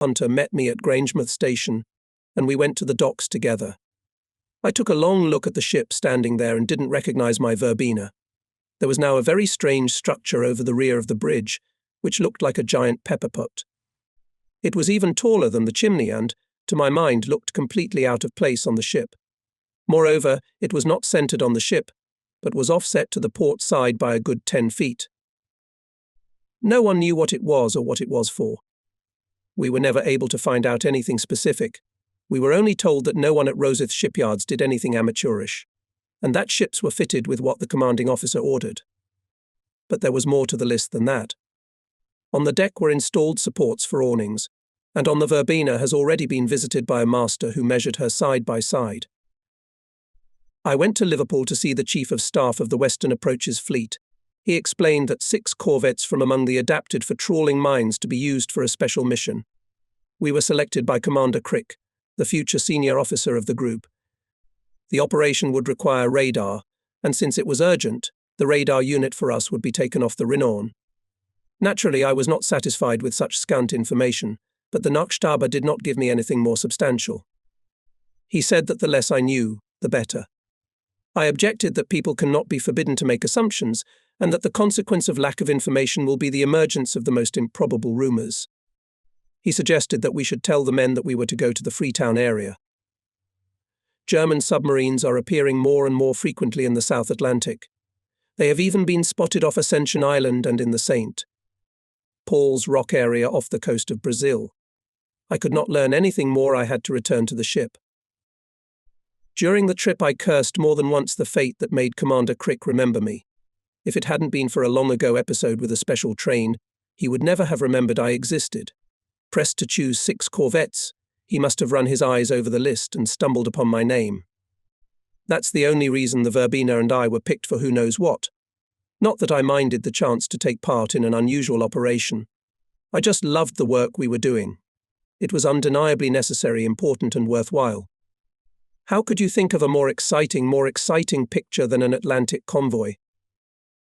Hunter met me at Grangemouth Station, and we went to the docks together. I took a long look at the ship standing there and didn't recognize my verbena. There was now a very strange structure over the rear of the bridge, which looked like a giant pepper pot. It was even taller than the chimney and, to my mind, looked completely out of place on the ship. Moreover, it was not centered on the ship, but was offset to the port side by a good 10 feet. No one knew what it was or what it was for. We were never able to find out anything specific. We were only told that no one at Rosyth shipyards did anything amateurish, and that ships were fitted with what the commanding officer ordered. But there was more to the list than that. On the deck were installed supports for awnings, and on the verbena has already been visited by a master who measured her side by side. I went to Liverpool to see the Chief of Staff of the Western Approaches Fleet. He explained that 6 corvettes from among the adapted for trawling mines to be used for a special mission. We were selected by Commander Crick, the future senior officer of the group. The operation would require radar, and since it was urgent, the radar unit for us would be taken off the Renown. Naturally, I was not satisfied with such scant information, but the Nachstaber did not give me anything more substantial. He said that the less I knew, the better. I objected that people cannot be forbidden to make assumptions, and that the consequence of lack of information will be the emergence of the most improbable rumours. He suggested that we should tell the men that we were to go to the Freetown area. German submarines are appearing more and more frequently in the South Atlantic. They have even been spotted off Ascension Island and in the St. Paul's Rock area off the coast of Brazil. I could not learn anything more. I had to return to the ship. During the trip I cursed more than once the fate that made Commander Crick remember me. If it hadn't been for a long-ago episode with a special train, he would never have remembered I existed. Pressed to choose 6 corvettes, he must have run his eyes over the list and stumbled upon my name. That's the only reason the verbena and I were picked for who knows what. Not that I minded the chance to take part in an unusual operation. I just loved the work we were doing. It was undeniably necessary, important and worthwhile. How could you think of a more exciting picture than an Atlantic convoy?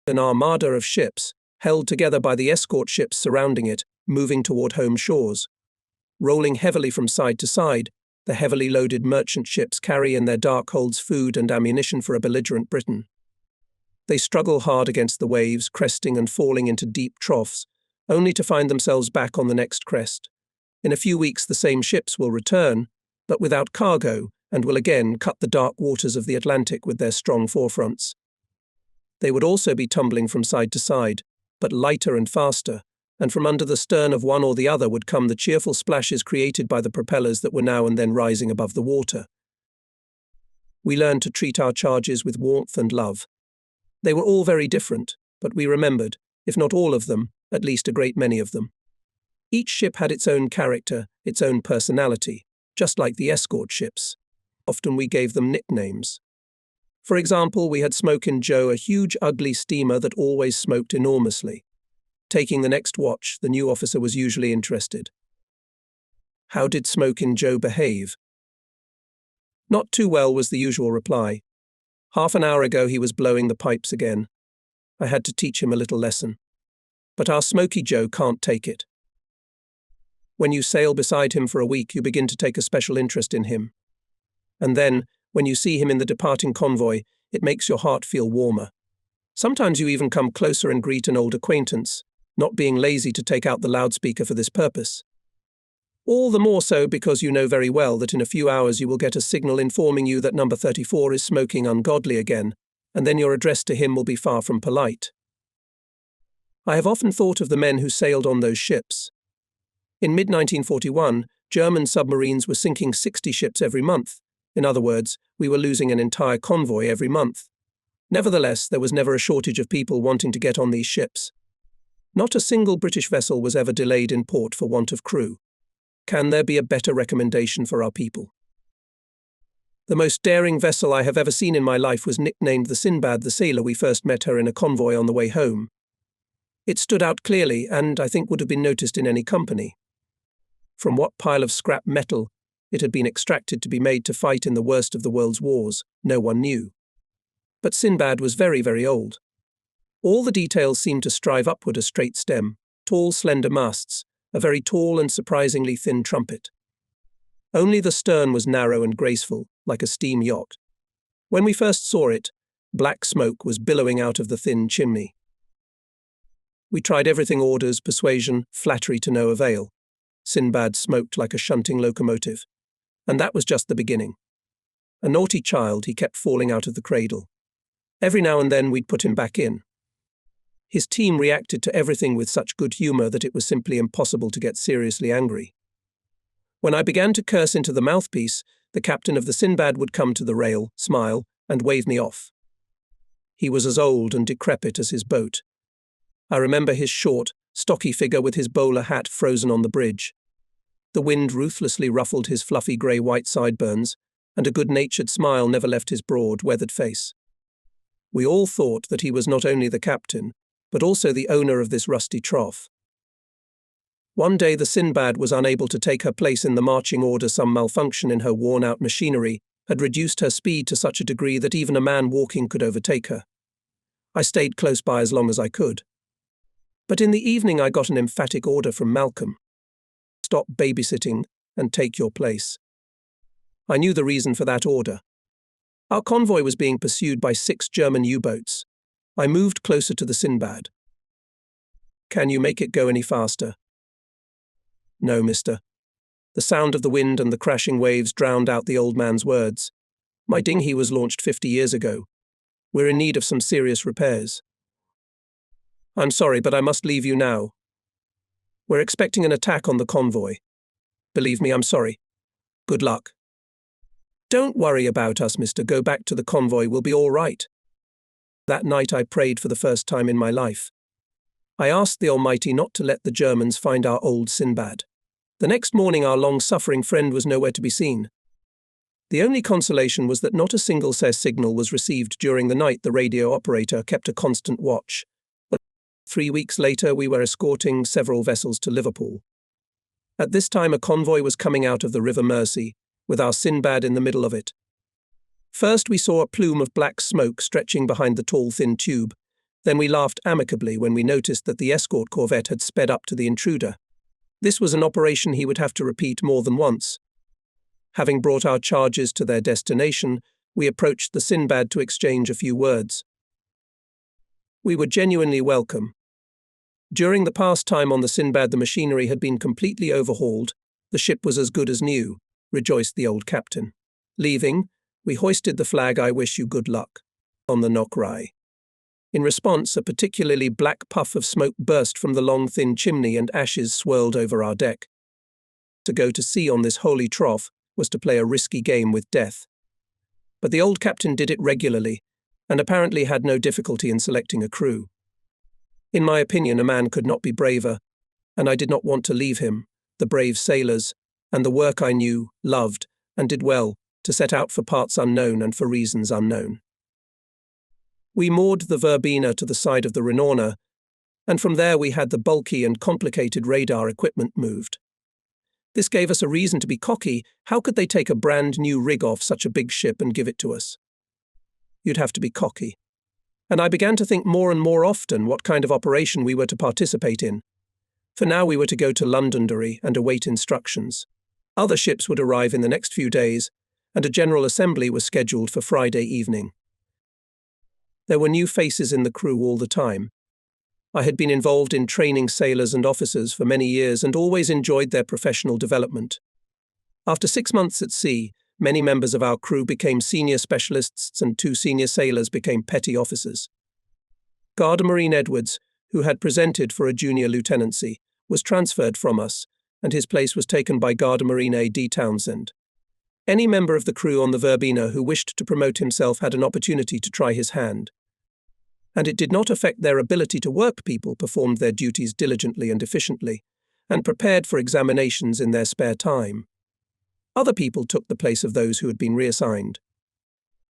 An armada of ships, held together by the escort ships surrounding it, moving toward home shores. Rolling heavily from side to side, the heavily loaded merchant ships carry in their dark holds food and ammunition for a belligerent Britain. They struggle hard against the waves, cresting and falling into deep troughs, only to find themselves back on the next crest. In a few weeks the same ships will return, but without cargo, and will again cut the dark waters of the Atlantic with their strong forefronts. They would also be tumbling from side to side, but lighter and faster, and from under the stern of one or the other would come the cheerful splashes created by the propellers that were now and then rising above the water. We learned to treat our charges with warmth and love. They were all very different, but we remembered, if not all of them, at least a great many of them. Each ship had its own character, its own personality, just like the escort ships. Often we gave them nicknames. For example, we had Smokin' Joe, a huge, ugly steamer that always smoked enormously. Taking the next watch, the new officer was usually interested. How did Smokin' Joe behave? Not too well was the usual reply. Half an hour ago he was blowing the pipes again. I had to teach him a little lesson. But our Smoky Joe can't take it. When you sail beside him for a week, you begin to take a special interest in him. And then, when you see him in the departing convoy, it makes your heart feel warmer. Sometimes you even come closer and greet an old acquaintance, not being lazy to take out the loudspeaker for this purpose. All the more so because you know very well that in a few hours you will get a signal informing you that number 34 is smoking ungodly again, and then your address to him will be far from polite. I have often thought of the men who sailed on those ships. In mid-1941, German submarines were sinking 60 ships every month. In other words, we were losing an entire convoy every month. Nevertheless, there was never a shortage of people wanting to get on these ships. Not a single British vessel was ever delayed in port for want of crew. Can there be a better recommendation for our people? The most daring vessel I have ever seen in my life was nicknamed the Sinbad the Sailor. We first met her in a convoy on the way home. It stood out clearly and I think would have been noticed in any company. From what pile of scrap metal it had been extracted to be made to fight in the worst of the world's wars, no one knew. But Sinbad was very, very old. All the details seemed to strive upward: a straight stem, tall, slender masts, a very tall and surprisingly thin trumpet. Only the stern was narrow and graceful, like a steam yacht. When we first saw it, black smoke was billowing out of the thin chimney. We tried everything: orders, persuasion, flattery, to no avail. Sinbad smoked like a shunting locomotive. And that was just the beginning. A naughty child, he kept falling out of the cradle. Every now and then we'd put him back in. His team reacted to everything with such good humour that it was simply impossible to get seriously angry. When I began to curse into the mouthpiece, the captain of the Sinbad would come to the rail, smile, and wave me off. He was as old and decrepit as his boat. I remember his short, stocky figure with his bowler hat frozen on the bridge. The wind ruthlessly ruffled his fluffy grey-white sideburns, and a good-natured smile never left his broad, weathered face. We all thought that he was not only the captain, but also the owner of this rusty trough. One day the Sinbad was unable to take her place in the marching order. Some malfunction in her worn-out machinery had reduced her speed to such a degree that even a man walking could overtake her. I stayed close by as long as I could. But in the evening I got an emphatic order from Malcolm. Stop babysitting and take your place. I knew the reason for that order. Our convoy was being pursued by 6 German U-boats. I moved closer to the Sinbad. Can you make it go any faster? No, mister. The sound of the wind and the crashing waves drowned out the old man's words. My dinghy was launched 50 years ago. We're in need of some serious repairs. I'm sorry, but I must leave you now. We're expecting an attack on the convoy. Believe me, I'm sorry. Good luck. Don't worry about us, mister. Go back to the convoy. We'll be all right. That night I prayed for the first time in my life. I asked the Almighty not to let the Germans find our old Sinbad. The next morning our long-suffering friend was nowhere to be seen. The only consolation was that not a single signal was received during the night. The radio operator kept a constant watch. 3 weeks later, we were escorting several vessels to Liverpool. At this time, a convoy was coming out of the River Mersey, with our Sinbad in the middle of it. First, we saw a plume of black smoke stretching behind the tall, thin tube. Then we laughed amicably when we noticed that the escort corvette had sped up to the intruder. This was an operation he would have to repeat more than once. Having brought our charges to their destination, we approached the Sinbad to exchange a few words. We were genuinely welcome. During the past time on the Sinbad, the machinery had been completely overhauled. The ship was as good as new, rejoiced the old captain. Leaving, we hoisted the flag "I wish you good luck" on the Knockrai. In response, a particularly black puff of smoke burst from the long, thin chimney and ashes swirled over our deck. To go to sea on this holy trough was to play a risky game with death. But the old captain did it regularly, and apparently had no difficulty in selecting a crew. In my opinion, a man could not be braver, and I did not want to leave him, the brave sailors, and the work I knew, loved, and did well, to set out for parts unknown and for reasons unknown. We moored the Verbena to the side of the Renorna, and from there we had the bulky and complicated radar equipment moved. This gave us a reason to be cocky. How could they take a brand new rig off such a big ship and give it to us? You'd have to be cocky. And I began to think more and more often what kind of operation we were to participate in. For now we were to go to Londonderry and await instructions. Other ships would arrive in the next few days, and a general assembly was scheduled for Friday evening. There were new faces in the crew all the time. I had been involved in training sailors and officers for many years and always enjoyed their professional development. After 6 months at sea, many members of our crew became senior specialists and 2 senior sailors became petty officers. Garda-Marine Edwards, who had presented for a junior lieutenancy, was transferred from us, and his place was taken by Garda-Marine A.D. Townsend. Any member of the crew on the Verbena who wished to promote himself had an opportunity to try his hand. And it did not affect their ability to work. People performed their duties diligently and efficiently, and prepared for examinations in their spare time. Other people took the place of those who had been reassigned.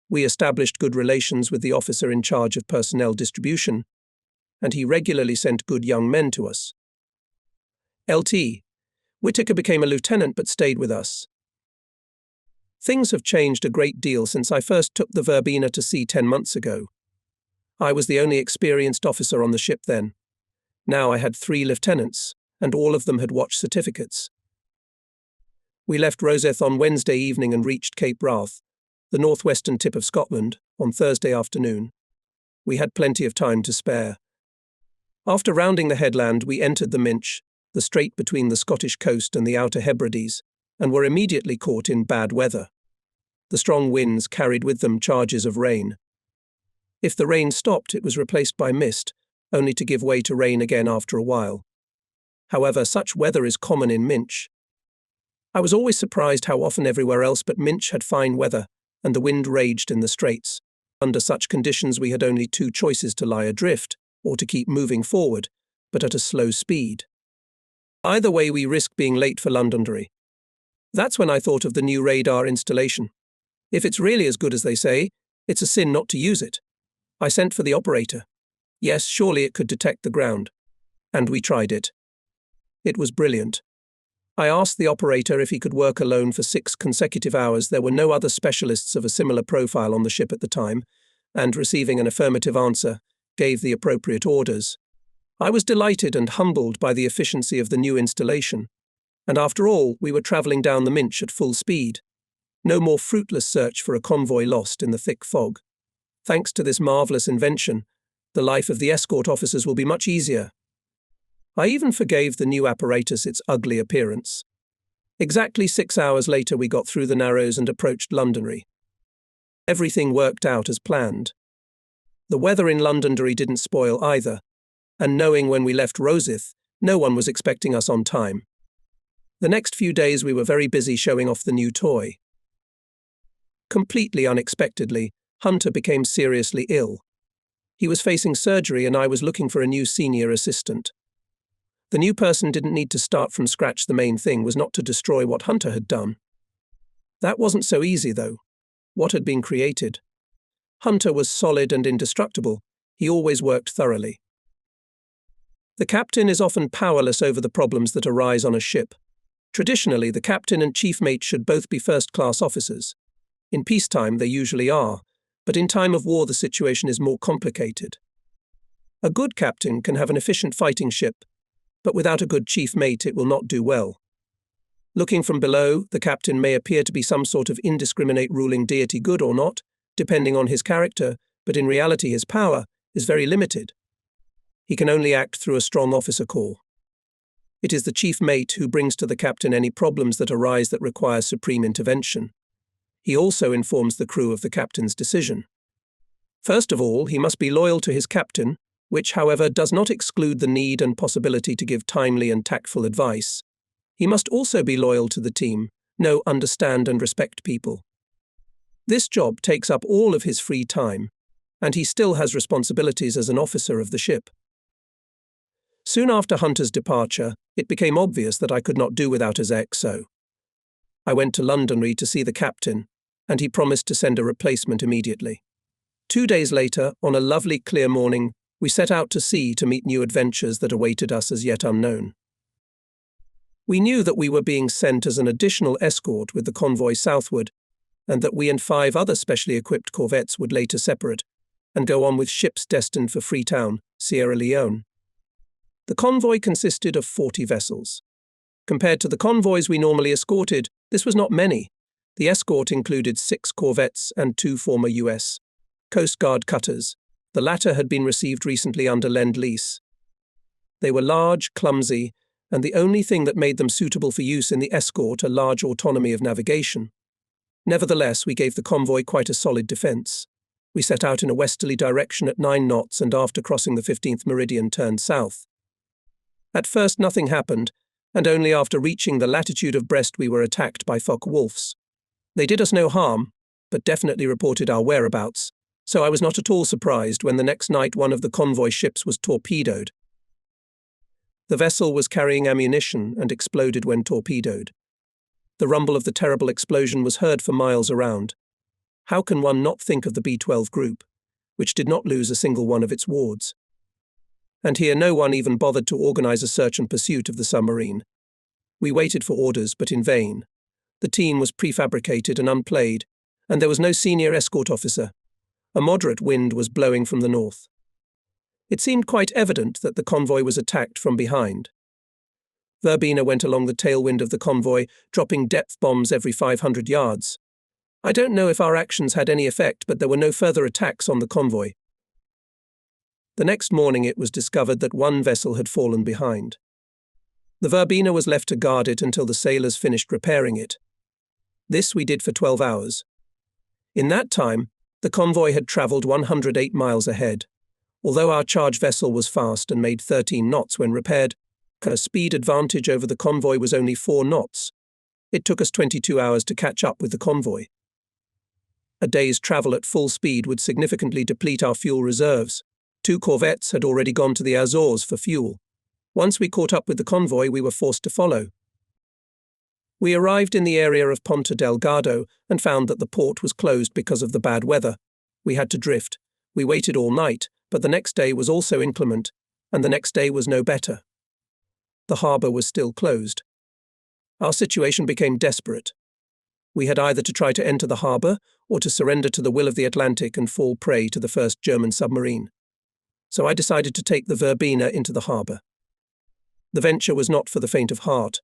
We established good relations with the officer in charge of personnel distribution, and he regularly sent good young men to us. Lt. Whittaker became a lieutenant but stayed with us. Things have changed a great deal since I first took the Verbena to sea 10 months ago. I was the only experienced officer on the ship then. Now I had 3 lieutenants, and all of them had watch certificates. We left Rosyth on Wednesday evening and reached Cape Wrath, the northwestern tip of Scotland, on Thursday afternoon. We had plenty of time to spare. After rounding the headland, we entered the Minch, the strait between the Scottish coast and the Outer Hebrides, and were immediately caught in bad weather. The strong winds carried with them charges of rain. If the rain stopped, it was replaced by mist, only to give way to rain again after a while. However, such weather is common in Minch. I was always surprised how often everywhere else but Minch had fine weather, and the wind raged in the straits. Under such conditions we had only two choices: to lie adrift, or to keep moving forward, but at a slow speed. Either way we risked being late for Londonderry. That's when I thought of the new radar installation. If it's really as good as they say, it's a sin not to use it. I sent for the operator. Yes, surely it could detect the ground. And we tried it. It was brilliant. I asked the operator if he could work alone for 6 consecutive hours. There were no other specialists of a similar profile on the ship at the time, and receiving an affirmative answer, gave the appropriate orders. I was delighted and humbled by the efficiency of the new installation. And after all, we were travelling down the Minch at full speed. No more fruitless search for a convoy lost in the thick fog. Thanks to this marvellous invention, the life of the escort officers will be much easier. I even forgave the new apparatus its ugly appearance. Exactly 6 hours later we got through the Narrows and approached Londonderry. Everything worked out as planned. The weather in Londonderry didn't spoil either, and knowing when we left Rosyth, no one was expecting us on time. The next few days we were very busy showing off the new toy. Completely unexpectedly, Hunter became seriously ill. He was facing surgery and I was looking for a new senior assistant. The new person didn't need to start from scratch. The main thing was not to destroy what Hunter had done. That wasn't so easy, though. What had been created? Hunter was solid and indestructible. He always worked thoroughly. The captain is often powerless over the problems that arise on a ship. Traditionally, the captain and chief mate should both be first-class officers. In peacetime, they usually are, but in time of war the situation is more complicated. A good captain can have an efficient fighting ship, but without a good chief mate it will not do well. Looking from below, the captain may appear to be some sort of indiscriminate ruling deity, good or not, depending on his character, but in reality his power is very limited. He can only act through a strong officer corps. It is the chief mate who brings to the captain any problems that arise that require supreme intervention. He also informs the crew of the captain's decision. First of all, he must be loyal to his captain, which, however, does not exclude the need and possibility to give timely and tactful advice. He must also be loyal to the team, understand and respect people. This job takes up all of his free time, and he still has responsibilities as an officer of the ship. Soon after Hunter's departure, it became obvious that I could not do without his XO. I went to Londonderry to see the captain, and he promised to send a replacement immediately. 2 days later, on a lovely clear morning, we set out to sea to meet new adventures that awaited us as yet unknown. We knew that we were being sent as an additional escort with the convoy southward, and that we and 5 other specially equipped corvettes would later separate and go on with ships destined for Freetown, Sierra Leone. The convoy consisted of 40 vessels. Compared to the convoys we normally escorted, this was not many. The escort included 6 corvettes and 2 former U.S. Coast Guard cutters. The latter had been received recently under Lend-Lease. They were large, clumsy, and the only thing that made them suitable for use in the escort a large autonomy of navigation. Nevertheless, we gave the convoy quite a solid defence. We set out in a westerly direction at 9 knots and after crossing the 15th meridian turned south. At first nothing happened, and only after reaching the latitude of Brest we were attacked by Focke-Wulfs. They did us no harm, but definitely reported our whereabouts, so I was not at all surprised when the next night one of the convoy ships was torpedoed. The vessel was carrying ammunition and exploded when torpedoed. The rumble of the terrible explosion was heard for miles around. How can one not think of the B-12 group, which did not lose a single one of its wards? And here no one even bothered to organize a search and pursuit of the submarine. We waited for orders, but in vain. The team was prefabricated and unplayed, and there was no senior escort officer. A moderate wind was blowing from the north. It seemed quite evident that the convoy was attacked from behind. Verbena went along the tailwind of the convoy, dropping depth bombs every 500 yards. I don't know if our actions had any effect, but there were no further attacks on the convoy. The next morning it was discovered that one vessel had fallen behind. The Verbena was left to guard it until the sailors finished repairing it. This we did for 12 hours. In that time, the convoy had travelled 108 miles ahead. Although our charge vessel was fast and made 13 knots when repaired, our speed advantage over the convoy was only 4 knots. It took us 22 hours to catch up with the convoy. A day's travel at full speed would significantly deplete our fuel reserves. 2 corvettes had already gone to the Azores for fuel. Once we caught up with the convoy, we were forced to follow. We arrived in the area of Ponta Delgado and found that the port was closed because of the bad weather. We had to drift. We waited all night, but the next day was also inclement, and the next day was no better. The harbour was still closed. Our situation became desperate. We had either to try to enter the harbour or to surrender to the will of the Atlantic and fall prey to the first German submarine. So I decided to take the Verbena into the harbour. The venture was not for the faint of heart.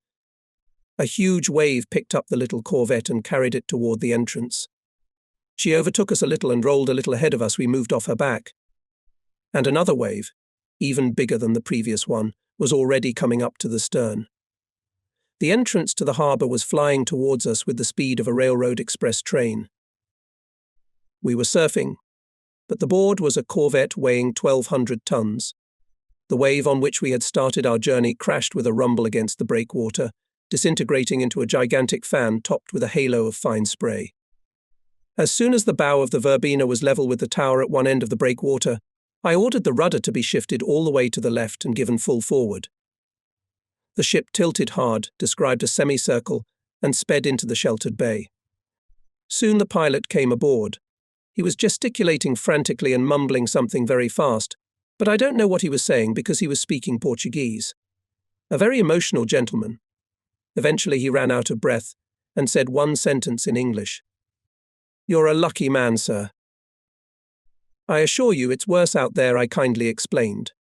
A huge wave picked up the little corvette and carried it toward the entrance. She overtook us a little and rolled a little ahead of us. We moved off her back. And another wave, even bigger than the previous one, was already coming up to the stern. The entrance to the harbour was flying towards us with the speed of a railroad express train. We were surfing, but the board was a corvette weighing 1,200 tons. The wave on which we had started our journey crashed with a rumble against the breakwater, disintegrating into a gigantic fan topped with a halo of fine spray. As soon as the bow of the Verbena was level with the tower at one end of the breakwater, I ordered the rudder to be shifted all the way to the left and given full forward. The ship tilted hard, described a semicircle, and sped into the sheltered bay. Soon the pilot came aboard. He was gesticulating frantically and mumbling something very fast, but I don't know what he was saying because he was speaking Portuguese. A very emotional gentleman. Eventually he ran out of breath and said one sentence in English. "You're a lucky man, sir." "I assure you it's worse out there," I kindly explained.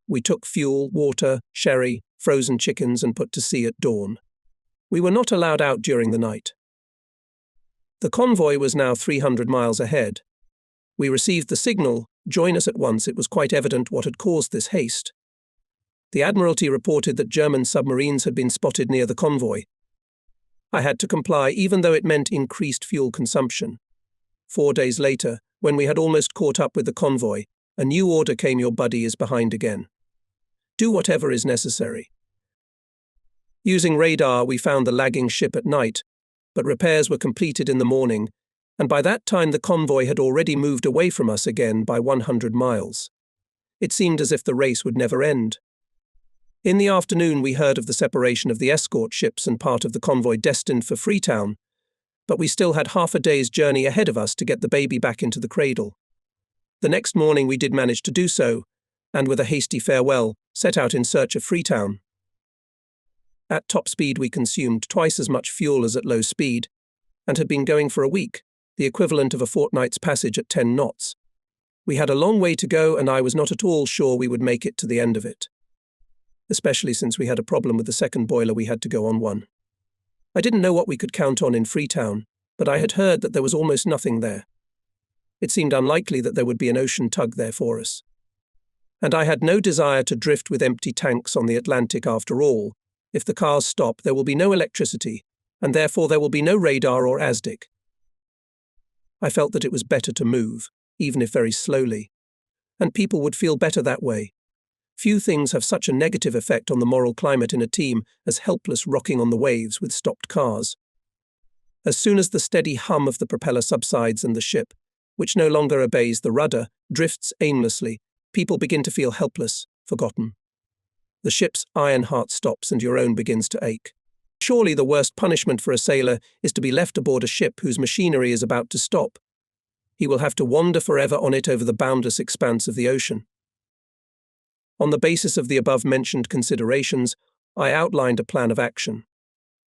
We took fuel, water, sherry, frozen chickens and put to sea at dawn. We were not allowed out during the night. The convoy was now 300 miles ahead. We received the signal, "Join us at once." It was quite evident what had caused this haste. The Admiralty reported that German submarines had been spotted near the convoy. I had to comply, even though it meant increased fuel consumption. 4 days later, when we had almost caught up with the convoy, a new order came: "Your buddy is behind again. Do whatever is necessary." Using radar, we found the lagging ship at night, but repairs were completed in the morning, and by that time the convoy had already moved away from us again by 100 miles. It seemed as if the race would never end. In the afternoon we heard of the separation of the escort ships and part of the convoy destined for Freetown, but we still had half a day's journey ahead of us to get the baby back into the cradle. The next morning we did manage to do so, and with a hasty farewell, set out in search of Freetown. At top speed we consumed twice as much fuel as at low speed, and had been going for a week, the equivalent of a fortnight's passage at 10 knots. We had a long way to go, and I was not at all sure we would make it to the end of it. Especially since we had a problem with the second boiler, we had to go on one. I didn't know what we could count on in Freetown, but I had heard that there was almost nothing there. It seemed unlikely that there would be an ocean tug there for us. And I had no desire to drift with empty tanks on the Atlantic after all. If the cars stop, there will be no electricity, and therefore there will be no radar or ASDIC. I felt that it was better to move, even if very slowly, and people would feel better that way. Few things have such a negative effect on the moral climate in a team as helpless rocking on the waves with stopped cars. As soon as the steady hum of the propeller subsides and the ship, which no longer obeys the rudder, drifts aimlessly, people begin to feel helpless, forgotten. The ship's iron heart stops and your own begins to ache. Surely the worst punishment for a sailor is to be left aboard a ship whose machinery is about to stop. He will have to wander forever on it over the boundless expanse of the ocean. On the basis of the above-mentioned considerations, I outlined a plan of action.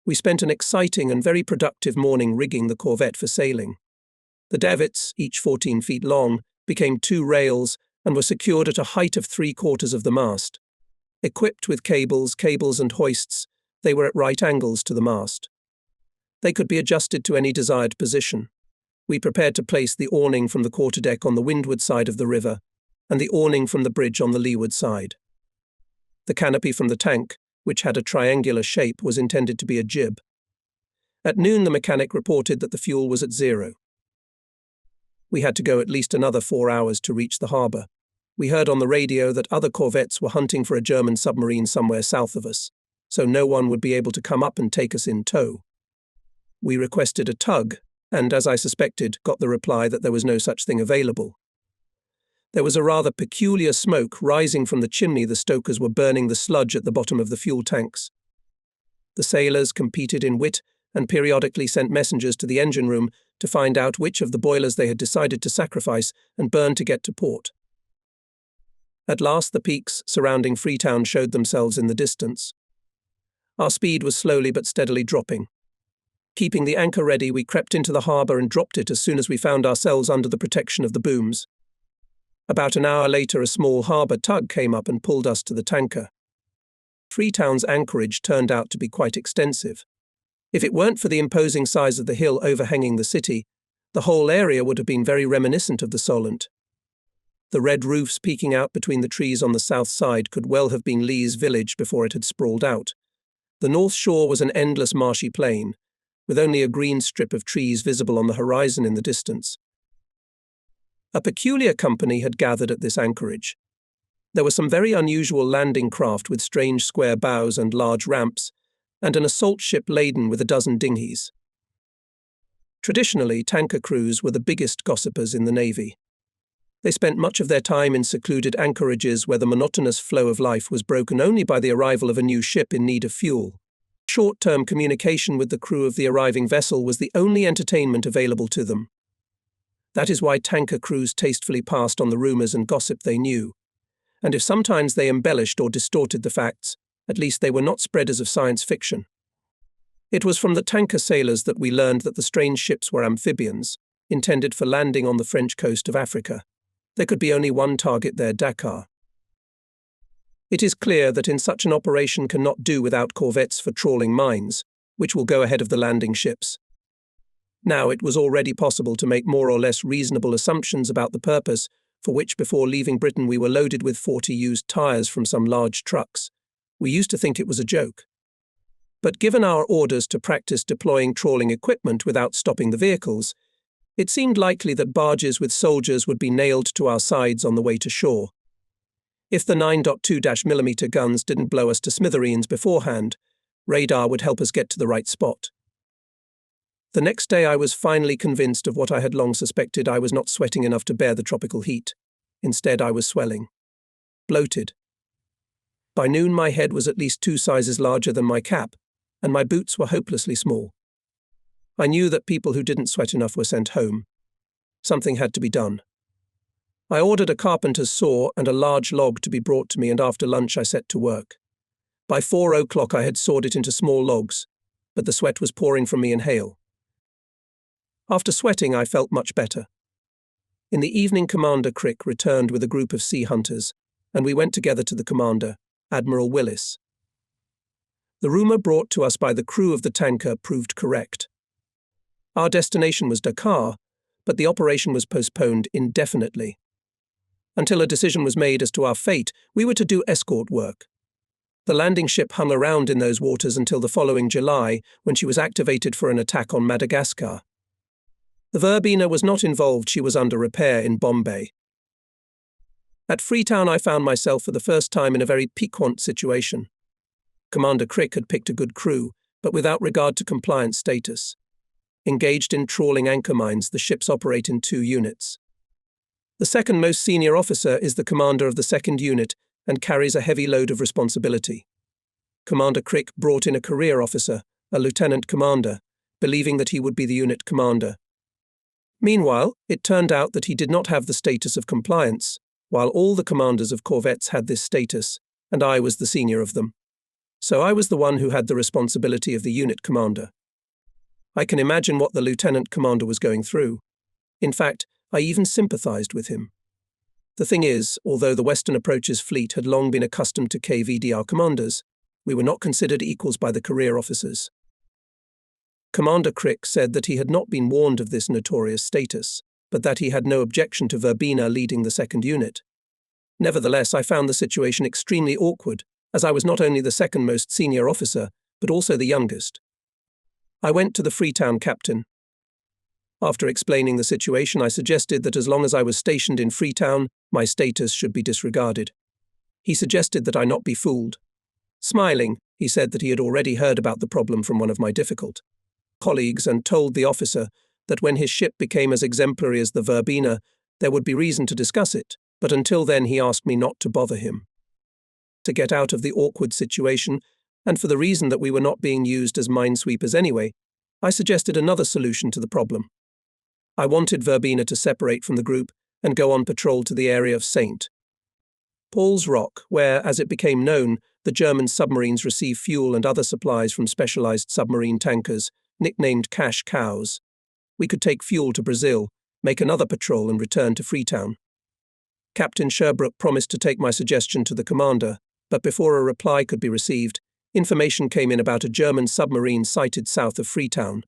We spent an exciting and very productive morning rigging the corvette for sailing. The davits, each 14 feet long, became 2 rails and were secured at a height of 3/4 of the mast. Equipped with cables and hoists, they were at right angles to the mast. They could be adjusted to any desired position. We prepared to place the awning from the quarterdeck on the windward side of the river, and the awning from the bridge on the leeward side. The canopy from the tank, which had a triangular shape, was intended to be a jib. At noon, the mechanic reported that the fuel was at 0. We had to go at least another 4 hours to reach the harbour. We heard on the radio that other corvettes were hunting for a German submarine somewhere south of us, so no one would be able to come up and take us in tow. We requested a tug, and, as I suspected, got the reply that there was no such thing available. There was a rather peculiar smoke rising from the chimney. The stokers were burning the sludge at the bottom of the fuel tanks. The sailors competed in wit and periodically sent messengers to the engine room to find out which of the boilers they had decided to sacrifice and burn to get to port. At last, the peaks surrounding Freetown showed themselves in the distance. Our speed was slowly but steadily dropping. Keeping the anchor ready, we crept into the harbour and dropped it as soon as we found ourselves under the protection of the booms. About an hour later, a small harbour tug came up and pulled us to the tanker. Freetown's anchorage turned out to be quite extensive. If it weren't for the imposing size of the hill overhanging the city, the whole area would have been very reminiscent of the Solent. The red roofs peeking out between the trees on the south side could well have been Lee's village before it had sprawled out. The north shore was an endless marshy plain, with only a green strip of trees visible on the horizon in the distance. A peculiar company had gathered at this anchorage. There were some very unusual landing craft with strange square bows and large ramps, and an assault ship laden with a dozen dinghies. Traditionally, tanker crews were the biggest gossipers in the Navy. They spent much of their time in secluded anchorages where the monotonous flow of life was broken only by the arrival of a new ship in need of fuel. Short-term communication with the crew of the arriving vessel was the only entertainment available to them. That is why tanker crews tastefully passed on the rumours and gossip they knew, and if sometimes they embellished or distorted the facts, at least they were not spreaders of science fiction. It was from the tanker sailors that we learned that the strange ships were amphibians, intended for landing on the French coast of Africa. There could be only one target there, Dakar. It is clear that in such an operation cannot do without corvettes for trawling mines, which will go ahead of the landing ships. Now it was already possible to make more or less reasonable assumptions about the purpose for which before leaving Britain we were loaded with 40 used tyres from some large trucks. We used to think it was a joke. But given our orders to practice deploying trawling equipment without stopping the vehicles, it seemed likely that barges with soldiers would be nailed to our sides on the way to shore. If the 9.2mm guns didn't blow us to smithereens beforehand, radar would help us get to the right spot. The next day I was finally convinced of what I had long suspected. I was not sweating enough to bear the tropical heat. Instead, I was swelling. Bloated. By noon my head was at least 2 sizes larger than my cap, and my boots were hopelessly small. I knew that people who didn't sweat enough were sent home. Something had to be done. I ordered a carpenter's saw and a large log to be brought to me, and after lunch I set to work. By 4 o'clock I had sawed it into small logs, but the sweat was pouring from me in hail. After sweating, I felt much better. In the evening, Commander Crick returned with a group of sea hunters, and we went together to the commander, Admiral Willis. The rumour brought to us by the crew of the tanker proved correct. Our destination was Dakar, but the operation was postponed indefinitely. Until a decision was made as to our fate, we were to do escort work. The landing ship hung around in those waters until the following July, when she was activated for an attack on Madagascar. The Verbena was not involved. She was under repair in Bombay. At Freetown I found myself for the first time in a very piquant situation. Commander Crick had picked a good crew, but without regard to compliance status. Engaged in trawling anchor mines, the ships operate in 2 units. The second most senior officer is the commander of the 2nd unit and carries a heavy load of responsibility. Commander Crick brought in a career officer, a lieutenant commander, believing that he would be the unit commander. Meanwhile, it turned out that he did not have the status of compliance, while all the commanders of corvettes had this status, and I was the senior of them. So I was the one who had the responsibility of the unit commander. I can imagine what the lieutenant commander was going through. In fact, I even sympathized with him. The thing is, although the Western Approaches fleet had long been accustomed to KVDR commanders, we were not considered equals by the career officers. Commander Crick said that he had not been warned of this notorious status, but that he had no objection to Verbena leading the second unit. Nevertheless, I found the situation extremely awkward, as I was not only the second most senior officer, but also the youngest. I went to the Freetown captain. After explaining the situation, I suggested that as long as I was stationed in Freetown, my status should be disregarded. He suggested that I not be fooled. Smiling, he said that he had already heard about the problem from one of my difficult colleagues and told the officer that when his ship became as exemplary as the Verbena, there would be reason to discuss it, but until then he asked me not to bother him. To get out of the awkward situation, and for the reason that we were not being used as minesweepers anyway, I suggested another solution to the problem. I wanted Verbena to separate from the group and go on patrol to the area of St. Paul's Rock, where, as it became known, the German submarines receive fuel and other supplies from specialized submarine tankers, nicknamed cash cows. We could take fuel to Brazil, make another patrol and return to Freetown. Captain Sherbrooke promised to take my suggestion to the commander, but before a reply could be received, information came in about a German submarine sighted south of Freetown.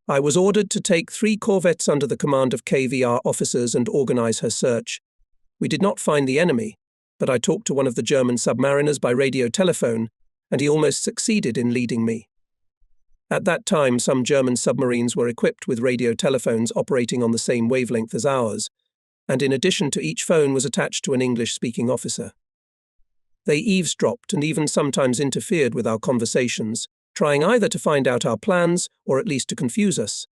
I was ordered to take 3 corvettes under the command of KVR officers and organize her search. We did not find the enemy, but I talked to one of the German submariners by radio telephone, and he almost succeeded in leading me. At that time, some German submarines were equipped with radio telephones operating on the same wavelength as ours, and in addition to each phone was attached to an English-speaking officer. They eavesdropped and even sometimes interfered with our conversations, trying either to find out our plans or at least to confuse us.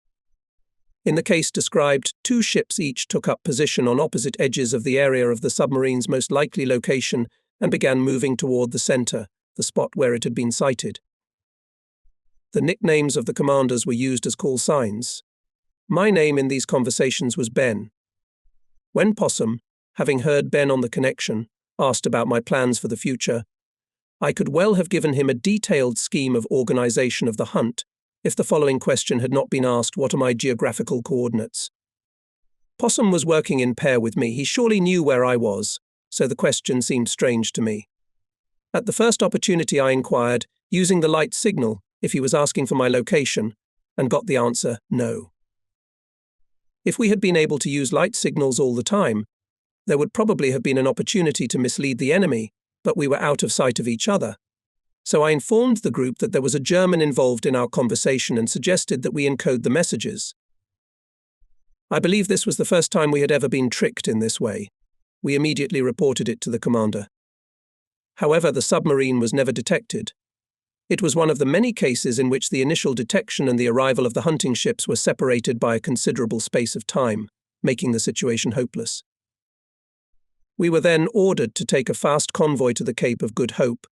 In the case described, 2 ships each took up position on opposite edges of the area of the submarine's most likely location and began moving toward the center, the spot where it had been sighted. The nicknames of the commanders were used as call signs. My name in these conversations was Ben. When Possum, having heard Ben on the connection, asked about my plans for the future, I could well have given him a detailed scheme of organization of the hunt if the following question had not been asked: what are my geographical coordinates? Possum was working in pair with me. He surely knew where I was, so the question seemed strange to me. At the first opportunity I inquired, using the light signal, if he was asking for my location, and got the answer, no. If we had been able to use light signals all the time, there would probably have been an opportunity to mislead the enemy, but we were out of sight of each other. So I informed the group that there was a German involved in our conversation and suggested that we encode the messages. I believe this was the first time we had ever been tricked in this way. We immediately reported it to the commander. However, the submarine was never detected. It was one of the many cases in which the initial detection and the arrival of the hunting ships were separated by a considerable space of time, making the situation hopeless. We were then ordered to take a fast convoy to the Cape of Good Hope,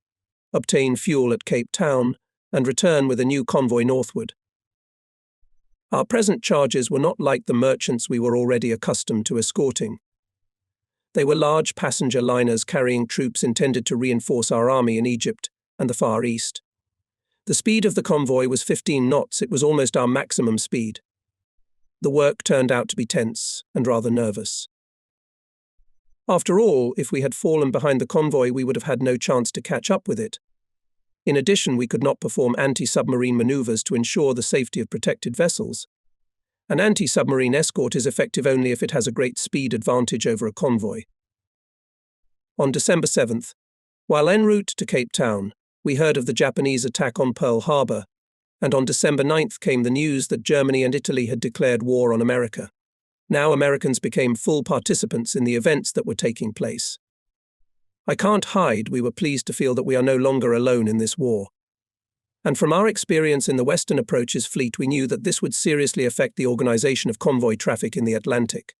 obtain fuel at Cape Town, and return with a new convoy northward. Our present charges were not like the merchants we were already accustomed to escorting. They were large passenger liners carrying troops intended to reinforce our army in Egypt and the Far East. The speed of the convoy was 15 knots. It was almost our maximum speed. The work turned out to be tense and rather nervous. After all, if we had fallen behind the convoy, we would have had no chance to catch up with it. In addition, we could not perform anti-submarine maneuvers to ensure the safety of protected vessels. An anti-submarine escort is effective only if it has a great speed advantage over a convoy. On December 7th, while en route to Cape Town, we heard of the Japanese attack on Pearl Harbor, and on December 9th came the news that Germany and Italy had declared war on America. Now Americans became full participants in the events that were taking place. I can't hide we were pleased to feel that we are no longer alone in this war. And from our experience in the Western Approaches fleet, we knew that this would seriously affect the organization of convoy traffic in the Atlantic.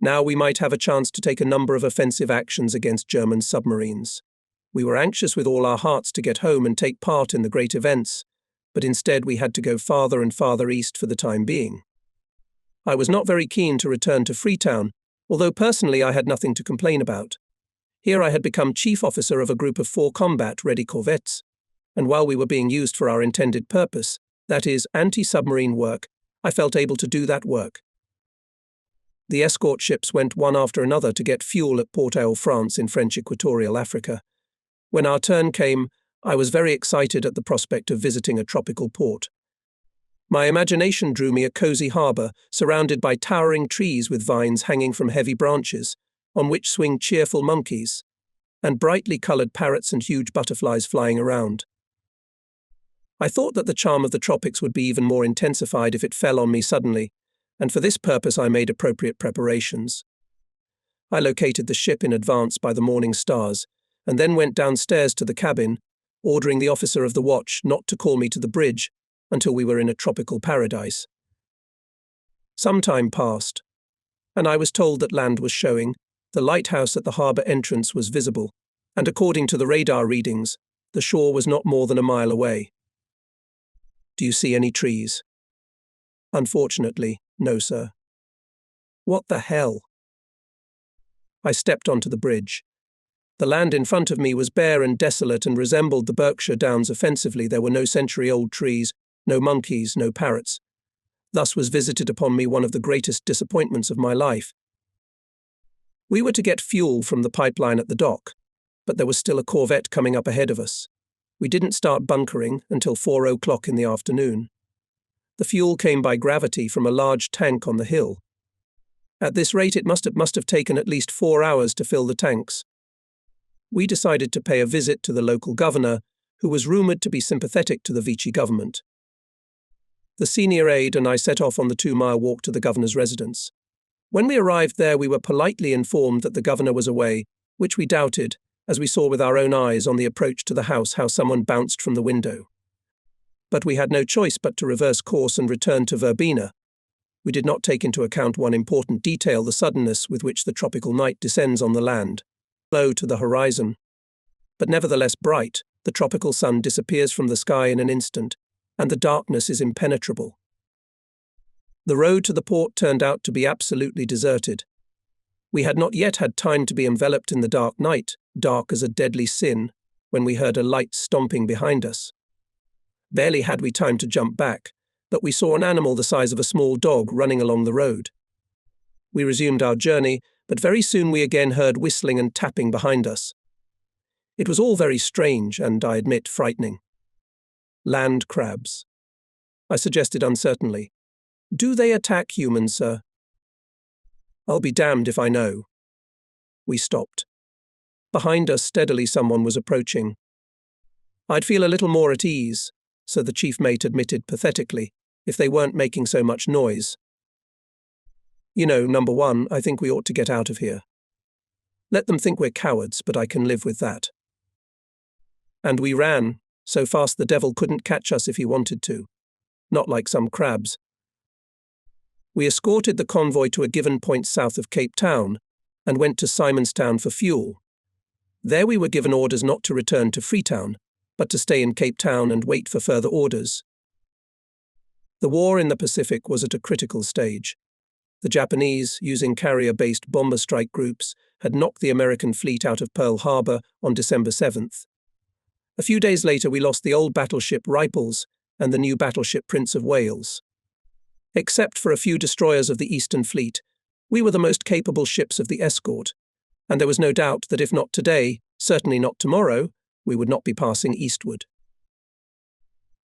Now we might have a chance to take a number of offensive actions against German submarines. We were anxious with all our hearts to get home and take part in the great events, but instead we had to go farther and farther east for the time being. I was not very keen to return to Freetown, although personally I had nothing to complain about. Here I had become chief officer of a group of 4 combat-ready corvettes, and while we were being used for our intended purpose, that is, anti-submarine work, I felt able to do that work. The escort ships went one after another to get fuel at Port-au-France in French Equatorial Africa. When our turn came, I was very excited at the prospect of visiting a tropical port. My imagination drew me a cosy harbour surrounded by towering trees with vines hanging from heavy branches, on which swing cheerful monkeys, and brightly coloured parrots and huge butterflies flying around. I thought that the charm of the tropics would be even more intensified if it fell on me suddenly, and for this purpose I made appropriate preparations. I located the ship in advance by the morning stars, and then went downstairs to the cabin, ordering the officer of the watch not to call me to the bridge until we were in a tropical paradise. Some time passed, and I was told that land was showing, the lighthouse at the harbour entrance was visible, and according to the radar readings, the shore was not more than a mile away. Do you see any trees? Unfortunately, no, sir. What the hell? I stepped onto the bridge. The land in front of me was bare and desolate and resembled the Berkshire Downs offensively. There were no century-old trees, no monkeys, no parrots. Thus was visited upon me one of the greatest disappointments of my life. We were to get fuel from the pipeline at the dock, but there was still a corvette coming up ahead of us. We didn't start bunkering until 4 o'clock in the afternoon. The fuel came by gravity from a large tank on the hill. At this rate, it must have taken at least 4 hours to fill the tanks. We decided to pay a visit to the local governor, who was rumoured to be sympathetic to the Vichy government. The senior aide and I set off on the 2-mile walk to the governor's residence. When we arrived there, we were politely informed that the governor was away, which we doubted, as we saw with our own eyes on the approach to the house how someone bounced from the window. But we had no choice but to reverse course and return to Verbena. We did not take into account one important detail: the suddenness with which the tropical night descends on the land, low to the horizon. But nevertheless bright, the tropical sun disappears from the sky in an instant, and the darkness is impenetrable. The road to the port turned out to be absolutely deserted. We had not yet had time to be enveloped in the dark night, dark as a deadly sin, when we heard a light stomping behind us. Barely had we time to jump back, but we saw an animal the size of a small dog running along the road. We resumed our journey, but very soon we again heard whistling and tapping behind us. It was all very strange and, I admit, frightening. Land crabs. I suggested uncertainly. Do they attack humans, sir? I'll be damned if I know. We stopped. Behind us steadily someone was approaching. I'd feel a little more at ease, so the chief mate admitted pathetically, if they weren't making so much noise. You know, number one, I think we ought to get out of here. Let them think we're cowards, but I can live with that. And we ran, so fast the devil couldn't catch us if he wanted to. Not like some crabs. We escorted the convoy to a given point south of Cape Town and went to Simonstown for fuel. There we were given orders not to return to Freetown, but to stay in Cape Town and wait for further orders. The war in the Pacific was at a critical stage. The Japanese, using carrier-based bomber strike groups, had knocked the American fleet out of Pearl Harbor on December 7th. A few days later we lost the old battleship Ripples and the new battleship Prince of Wales. Except for a few destroyers of the Eastern Fleet, we were the most capable ships of the escort, and there was no doubt that if not today, certainly not tomorrow, we would not be passing eastward.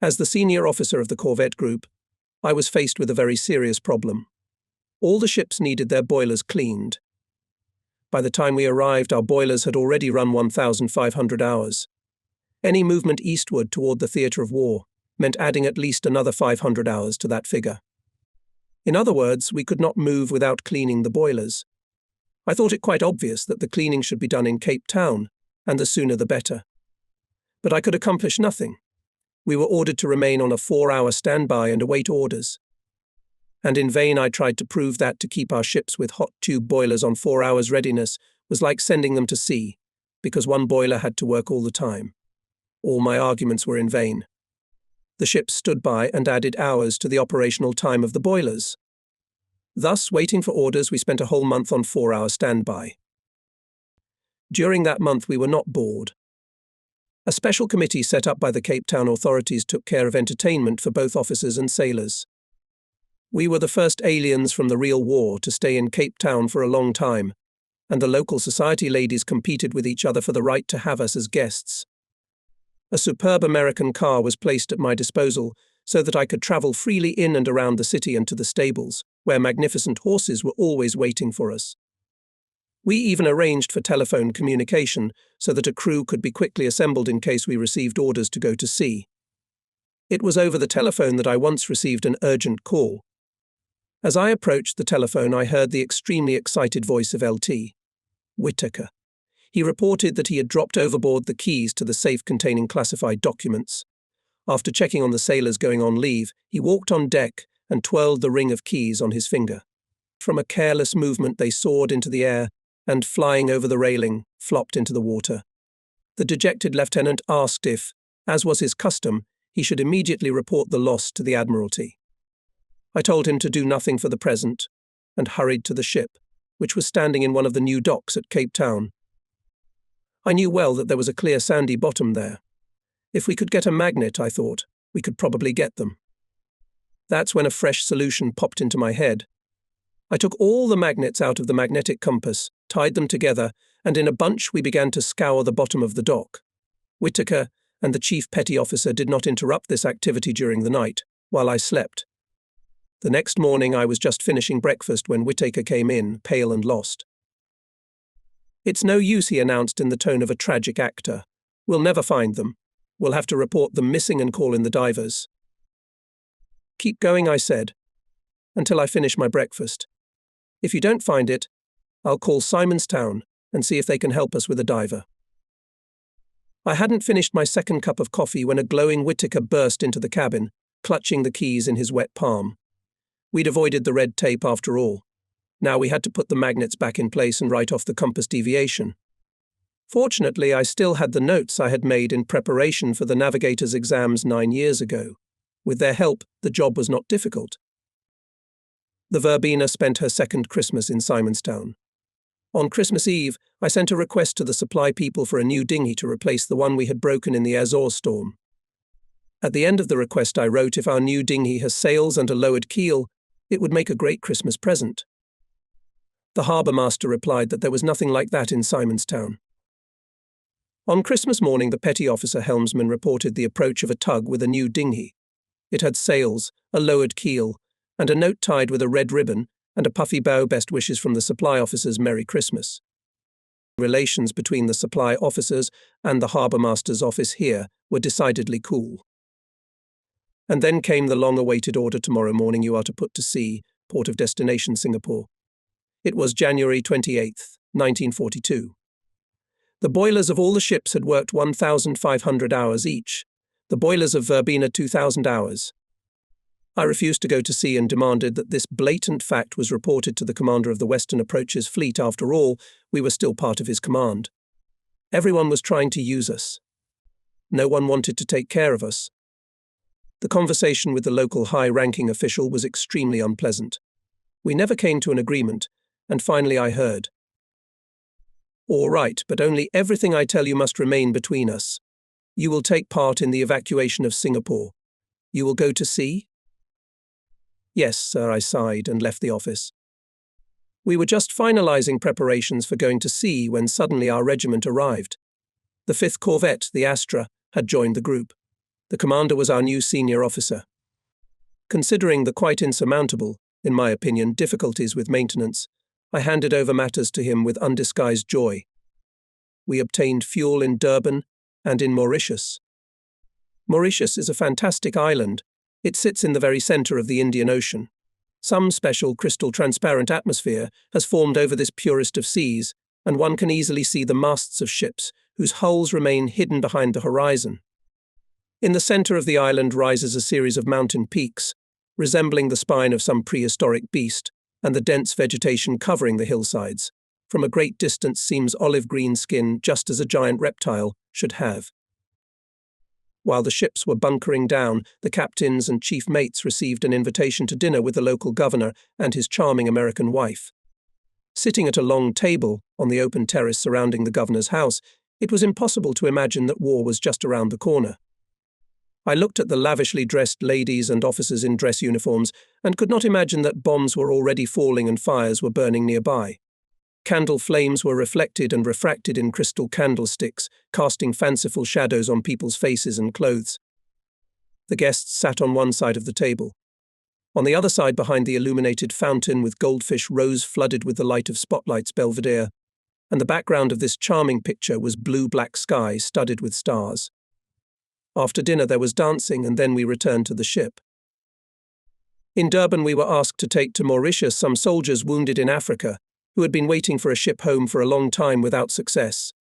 As the senior officer of the corvette group, I was faced with a very serious problem. All the ships needed their boilers cleaned. By the time we arrived, our boilers had already run 1,500 hours. Any movement eastward toward the theatre of war meant adding at least another 500 hours to that figure. In other words, we could not move without cleaning the boilers. I thought it quite obvious that the cleaning should be done in Cape Town, and the sooner the better. But I could accomplish nothing. We were ordered to remain on a 4-hour standby and await orders. And in vain I tried to prove that to keep our ships with hot tube boilers on 4 hours readiness was like sending them to sea, because one boiler had to work all the time. All my arguments were in vain. The ships stood by and added hours to the operational time of the boilers. Thus, waiting for orders, we spent a whole month on 4-hour standby. During that month we were not bored. A special committee set up by the Cape Town authorities took care of entertainment for both officers and sailors. We were the first aliens from the real war to stay in Cape Town for a long time, and the local society ladies competed with each other for the right to have us as guests. A superb American car was placed at my disposal so that I could travel freely in and around the city and to the stables, where magnificent horses were always waiting for us. We even arranged for telephone communication so that a crew could be quickly assembled in case we received orders to go to sea. It was over the telephone that I once received an urgent call. As I approached the telephone, I heard the extremely excited voice of Lt. Whitaker. He reported that he had dropped overboard the keys to the safe containing classified documents. After checking on the sailors going on leave, he walked on deck and twirled the ring of keys on his finger. From a careless movement, they soared into the air and, flying over the railing, flopped into the water. The dejected lieutenant asked if, as was his custom, he should immediately report the loss to the Admiralty. I told him to do nothing for the present, and hurried to the ship, which was standing in one of the new docks at Cape Town. I knew well that there was a clear sandy bottom there. If we could get a magnet, I thought, we could probably get them. That's when a fresh solution popped into my head. I took all the magnets out of the magnetic compass, tied them together, and in a bunch we began to scour the bottom of the dock. Whitaker and the chief petty officer did not interrupt this activity during the night, while I slept. The next morning I was just finishing breakfast when Whitaker came in, pale and lost. "It's no use," he announced in the tone of a tragic actor. "We'll never find them. We'll have to report them missing and call in the divers." "Keep going," I said, "until I finish my breakfast. If you don't find it, I'll call Simonstown and see if they can help us with a diver." I hadn't finished my second cup of coffee when a glowing Whitaker burst into the cabin, clutching the keys in his wet palm. We'd avoided the red tape after all. Now we had to put the magnets back in place and write off the compass deviation. Fortunately, I still had the notes I had made in preparation for the navigator's exams 9 years ago. With their help, the job was not difficult. The Verbena spent her second Christmas in Simonstown. On Christmas Eve, I sent a request to the supply people for a new dinghy to replace the one we had broken in the Azores storm. At the end of the request I wrote, "If our new dinghy has sails and a lowered keel, it would make a great Christmas present." The harbour master replied that there was nothing like that in Simonstown. On Christmas morning, the petty officer helmsman reported the approach of a tug with a new dinghy. It had sails, a lowered keel, and a note tied with a red ribbon, and a puffy bow, "Best wishes from the supply officers, Merry Christmas." Relations between the supply officers and the harbour master's office here were decidedly cool. And then came the long-awaited order: "Tomorrow morning you are to put to sea, port of destination Singapore." It was January 28th, 1942. The boilers of all the ships had worked 1,500 hours each, the boilers of Verbena 2,000 hours. I refused to go to sea and demanded that this blatant fact was reported to the commander of the Western Approaches Fleet. After all, we were still part of his command. Everyone was trying to use us. No one wanted to take care of us. The conversation with the local high-ranking official was extremely unpleasant. We never came to an agreement, and finally I heard, "All right, but only everything I tell you must remain between us. You will take part in the evacuation of Singapore. You will go to sea?" "Yes, sir," I sighed and left the office. We were just finalizing preparations for going to sea when suddenly our regiment arrived. The 5th Corvette, the Astra, had joined the group. The commander was our new senior officer. Considering the quite insurmountable, in my opinion, difficulties with maintenance, I handed over matters to him with undisguised joy. We obtained fuel in Durban and in Mauritius. Mauritius is a fantastic island. It sits in the very center of the Indian Ocean. Some special crystal transparent atmosphere has formed over this purest of seas, and one can easily see the masts of ships whose hulls remain hidden behind the horizon. In the center of the island rises a series of mountain peaks, resembling the spine of some prehistoric beast, and the dense vegetation covering the hillsides, from a great distance, seems olive-green skin, just as a giant reptile should have. While the ships were bunkering down, the captains and chief mates received an invitation to dinner with the local governor and his charming American wife. Sitting at a long table on the open terrace surrounding the governor's house, it was impossible to imagine that war was just around the corner. I looked at the lavishly dressed ladies and officers in dress uniforms and could not imagine that bombs were already falling and fires were burning nearby. Candle flames were reflected and refracted in crystal candlesticks, casting fanciful shadows on people's faces and clothes. The guests sat on one side of the table. On the other side, behind the illuminated fountain with goldfish rose flooded with the light of spotlights Belvedere, and the background of this charming picture was blue-black sky studded with stars. After dinner there was dancing, and then we returned to the ship. In Durban we were asked to take to Mauritius some soldiers wounded in Africa, who had been waiting for a ship home for a long time without success.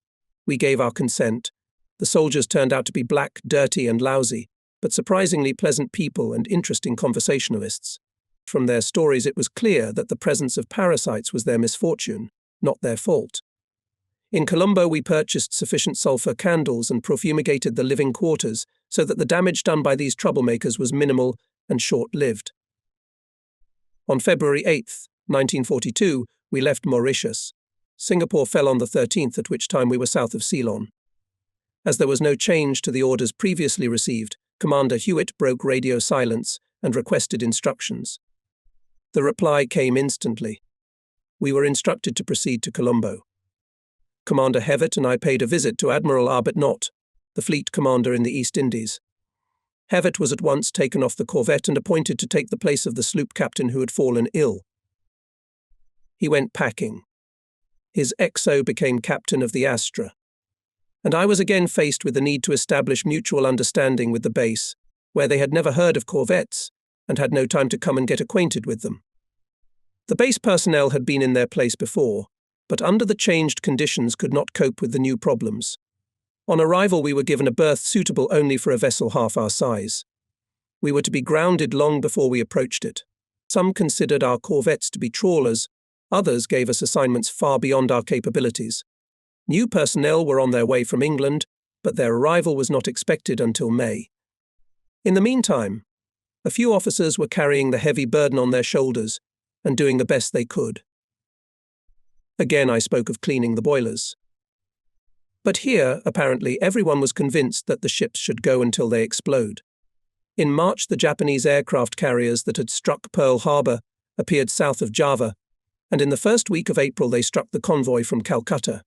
We gave our consent. The soldiers turned out to be black, dirty and lousy, but surprisingly pleasant people and interesting conversationalists. From their stories it was clear that the presence of parasites was their misfortune, not their fault. In Colombo we purchased sufficient sulfur candles and profumigated the living quarters so that the damage done by these troublemakers was minimal and short-lived. On February 8, 1942, we left Mauritius. Singapore fell on the 13th, at which time we were south of Ceylon. As there was no change to the orders previously received, Commander Hewitt broke radio silence and requested instructions. The reply came instantly. We were instructed to proceed to Colombo. Commander Hewitt and I paid a visit to Admiral Arbuthnot, the fleet commander in the East Indies. Hewitt was at once taken off the corvette and appointed to take the place of the sloop captain who had fallen ill. He went packing. His XO became captain of the Astra. And I was again faced with the need to establish mutual understanding with the base, where they had never heard of corvettes and had no time to come and get acquainted with them. The base personnel had been in their place before, but under the changed conditions could not cope with the new problems. On arrival we were given a berth suitable only for a vessel half our size. We were to be grounded long before we approached it. Some considered our corvettes to be trawlers, others gave us assignments far beyond our capabilities. New personnel were on their way from England, but their arrival was not expected until May. In the meantime, a few officers were carrying the heavy burden on their shoulders and doing the best they could. Again I spoke of cleaning the boilers. But here, apparently, everyone was convinced that the ships should go until they explode. In March, the Japanese aircraft carriers that had struck Pearl Harbor appeared south of Java, and in the first week of April they struck the convoy from Calcutta.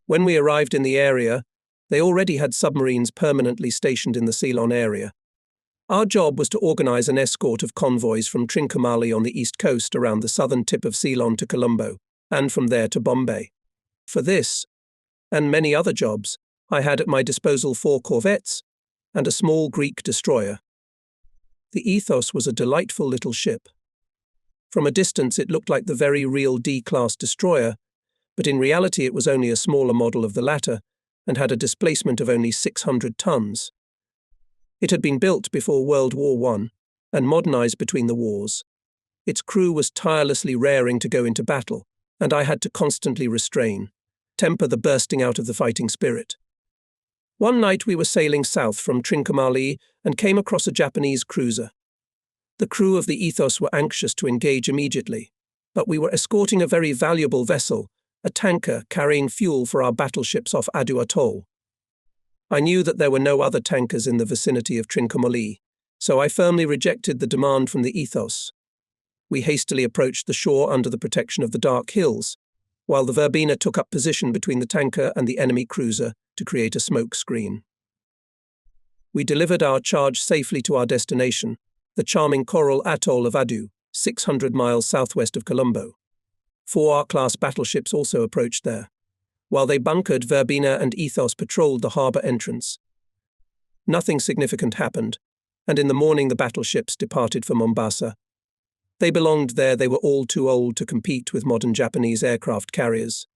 When we arrived in the area, they already had submarines permanently stationed in the Ceylon area. Our job was to organize an escort of convoys from Trincomalee on the east coast around the southern tip of Ceylon to Colombo, and from there to Bombay. For this, and many other jobs, I had at my disposal 4 corvettes and a small Greek destroyer. The Ethos was a delightful little ship. From a distance it looked like the very real D-class destroyer, but in reality it was only a smaller model of the latter and had a displacement of only 600 tons. It had been built before World War I and modernized between the wars. Its crew was tirelessly raring to go into battle, and I had to constantly temper the bursting out of the fighting spirit. One night we were sailing south from Trincomalee and came across a Japanese cruiser. The crew of the Ethos were anxious to engage immediately, but we were escorting a very valuable vessel, a tanker carrying fuel for our battleships off Adu Atoll. I knew that there were no other tankers in the vicinity of Trincomalee, so I firmly rejected the demand from the Ethos. We hastily approached the shore under the protection of the dark hills, while the Verbena took up position between the tanker and the enemy cruiser to create a smoke screen. We delivered our charge safely to our destination, the charming coral atoll of Adu, 600 miles southwest of Colombo. 4 R-class battleships also approached there. While they bunkered, Verbena and Ethos patrolled the harbour entrance. Nothing significant happened, and in the morning the battleships departed for Mombasa. They belonged there, they were all too old to compete with modern Japanese aircraft carriers.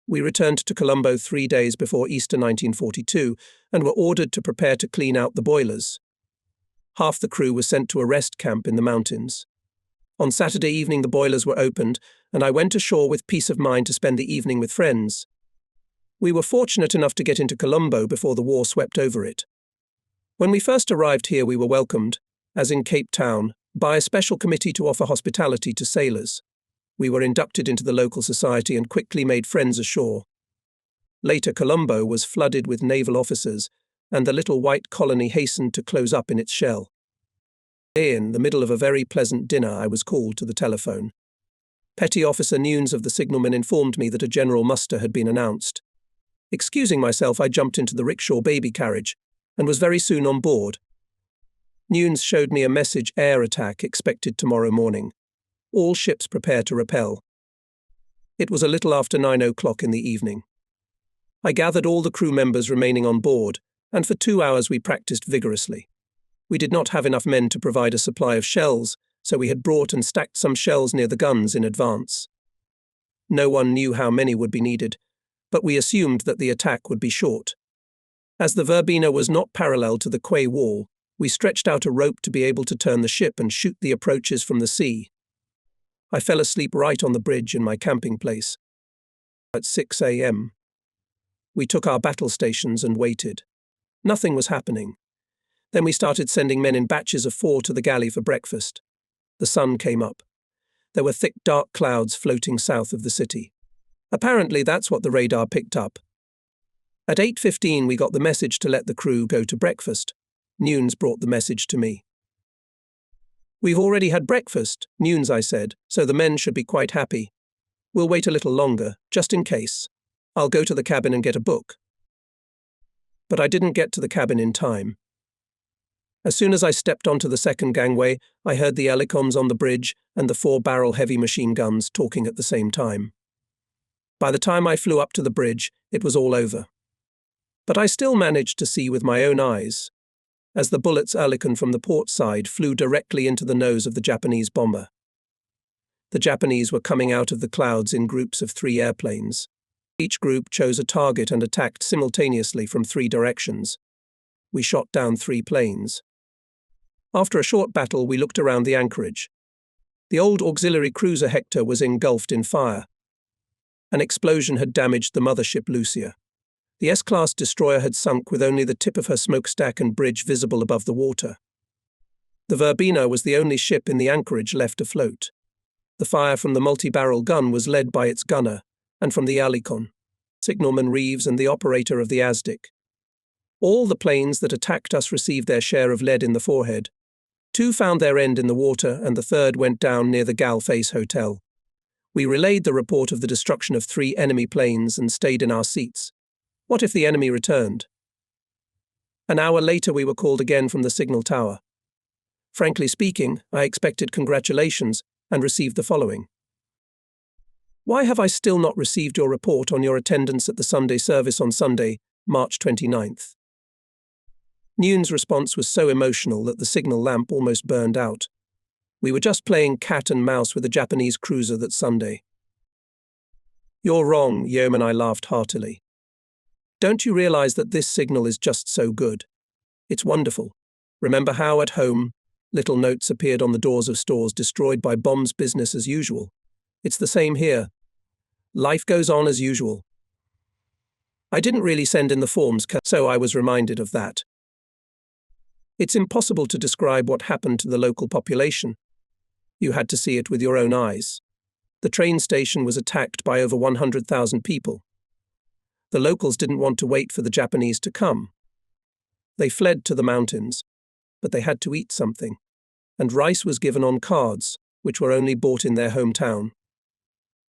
We returned to Colombo 3 days before Easter 1942 and were ordered to prepare to clean out the boilers. Half the crew was sent to a rest camp in the mountains. On Saturday evening the boilers were opened, and I went ashore with peace of mind to spend the evening with friends. We were fortunate enough to get into Colombo before the war swept over it. When we first arrived here we were welcomed, as in Cape Town, by a special committee to offer hospitality to sailors. We were inducted into the local society and quickly made friends ashore. Later Colombo was flooded with naval officers, and the little white colony hastened to close up in its shell. In the middle of a very pleasant dinner, I was called to the telephone. Petty Officer Nunes of the signalmen informed me that a general muster had been announced. Excusing myself, I jumped into the rickshaw baby carriage and was very soon on board. Nunes showed me a message: air attack expected tomorrow morning. All ships prepare to repel. It was a little after 9 o'clock in the evening. I gathered all the crew members remaining on board, and for 2 hours we practiced vigorously. We did not have enough men to provide a supply of shells, so we had brought and stacked some shells near the guns in advance. No one knew how many would be needed, but we assumed that the attack would be short. As the Verbena was not parallel to the quay wall, we stretched out a rope to be able to turn the ship and shoot the approaches from the sea. I fell asleep right on the bridge in my camping place. At 6 a.m. we took our battle stations and waited. Nothing was happening. Then we started sending men in batches of 4 to the galley for breakfast. The sun came up. There were thick dark clouds floating south of the city. Apparently that's what the radar picked up. At 8:15 we got the message to let the crew go to breakfast. Nunes brought the message to me. "We've already had breakfast, Nunes," I said, "so the men should be quite happy. We'll wait a little longer, just in case. I'll go to the cabin and get a book." But I didn't get to the cabin in time. As soon as I stepped onto the second gangway, I heard the helicoms on the bridge and the 4-barrel heavy machine guns talking at the same time. By the time I flew up to the bridge, it was all over. But I still managed to see with my own eyes, as the bullets Oerlikon from the port side flew directly into the nose of the Japanese bomber. The Japanese were coming out of the clouds in groups of 3 airplanes. Each group chose a target and attacked simultaneously from 3 directions. We shot down 3 planes. After a short battle, we looked around the anchorage. The old auxiliary cruiser Hector was engulfed in fire. An explosion had damaged the mothership Lucia. The S-class destroyer had sunk with only the tip of her smokestack and bridge visible above the water. The Verbena was the only ship in the anchorage left afloat. The fire from the multi-barrel gun was led by its gunner, and from the Oerlikon, signalman Reeves and the operator of the Azdic. All the planes that attacked us received their share of lead in the forehead. 2 found their end in the water, and the 3rd went down near the Gal Face Hotel. We relayed the report of the destruction of 3 enemy planes and stayed in our seats. What if the enemy returned? An hour later we were called again from the signal tower. Frankly speaking, I expected congratulations and received the following: "Why have I still not received your report on your attendance at the Sunday service on Sunday, March 29th? Nunes' response was so emotional that the signal lamp almost burned out. We were just playing cat and mouse with a Japanese cruiser that Sunday. "You're wrong," Yeoman, I laughed heartily. "Don't you realize that this signal is just so good? It's wonderful. Remember how at home, little notes appeared on the doors of stores destroyed by bombs, business as usual? It's the same here. Life goes on as usual. I didn't really send in the forms, so I was reminded of that. It's impossible to describe what happened to the local population. You had to see it with your own eyes. The train station was attacked by over 100,000 people. The locals didn't want to wait for the Japanese to come. They fled to the mountains, but they had to eat something, and rice was given on cards, which were only bought in their hometown.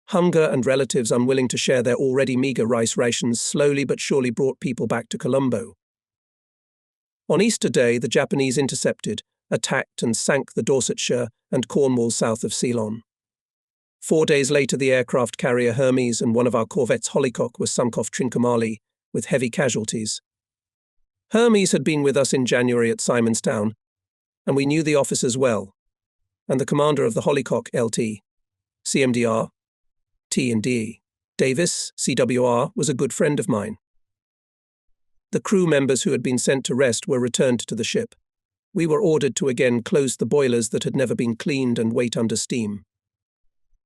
Hunger and relatives unwilling to share their already meager rice rations slowly but surely brought people back to Colombo. On Easter Day, the Japanese intercepted, attacked and sank the Dorsetshire and Cornwall south of Ceylon. 4 days later, the aircraft carrier Hermes and one of our corvettes Hollycock was sunk off Trincomalee with heavy casualties. Hermes had been with us in January at Simonstown, and we knew the officers well, and the commander of the Hollycock LT, CMDR, T&D, Davis, CWR, was a good friend of mine. The crew members who had been sent to rest were returned to the ship. We were ordered to again close the boilers that had never been cleaned and wait under steam.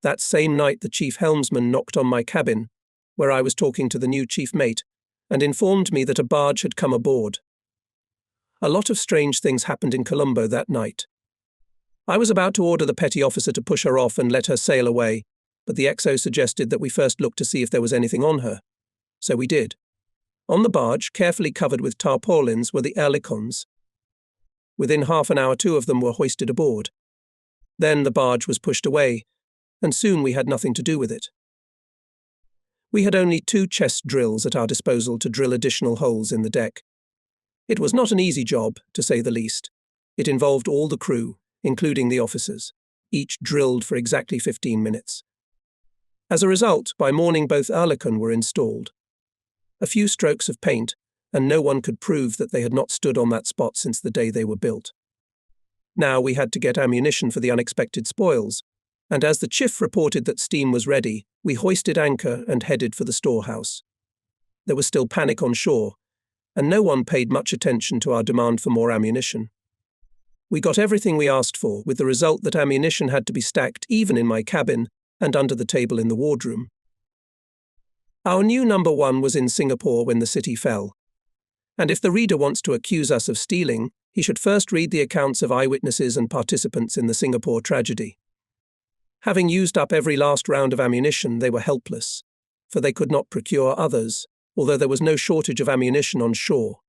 That same night the chief helmsman knocked on my cabin, where I was talking to the new chief mate, and informed me that a barge had come aboard. A lot of strange things happened in Colombo that night. I was about to order the petty officer to push her off and let her sail away, but the XO suggested that we first look to see if there was anything on her. So we did. On the barge, carefully covered with tarpaulins, were the Erlikons. Within half an hour, 2 of them were hoisted aboard. Then the barge was pushed away, and soon we had nothing to do with it. We had only 2 chest drills at our disposal to drill additional holes in the deck. It was not an easy job, to say the least. It involved all the crew, including the officers. Each drilled for exactly 15 minutes. As a result, by morning both Erlikon were installed. A few strokes of paint, and no one could prove that they had not stood on that spot since the day they were built. Now we had to get ammunition for the unexpected spoils, and as the chief reported that steam was ready, we hoisted anchor and headed for the storehouse. There was still panic on shore, and no one paid much attention to our demand for more ammunition. We got everything we asked for, with the result that ammunition had to be stacked even in my cabin and under the table in the wardroom. Our new number 1 was in Singapore when the city fell. And if the reader wants to accuse us of stealing, he should first read the accounts of eyewitnesses and participants in the Singapore tragedy. Having used up every last round of ammunition, they were helpless, for they could not procure others, although there was no shortage of ammunition on shore.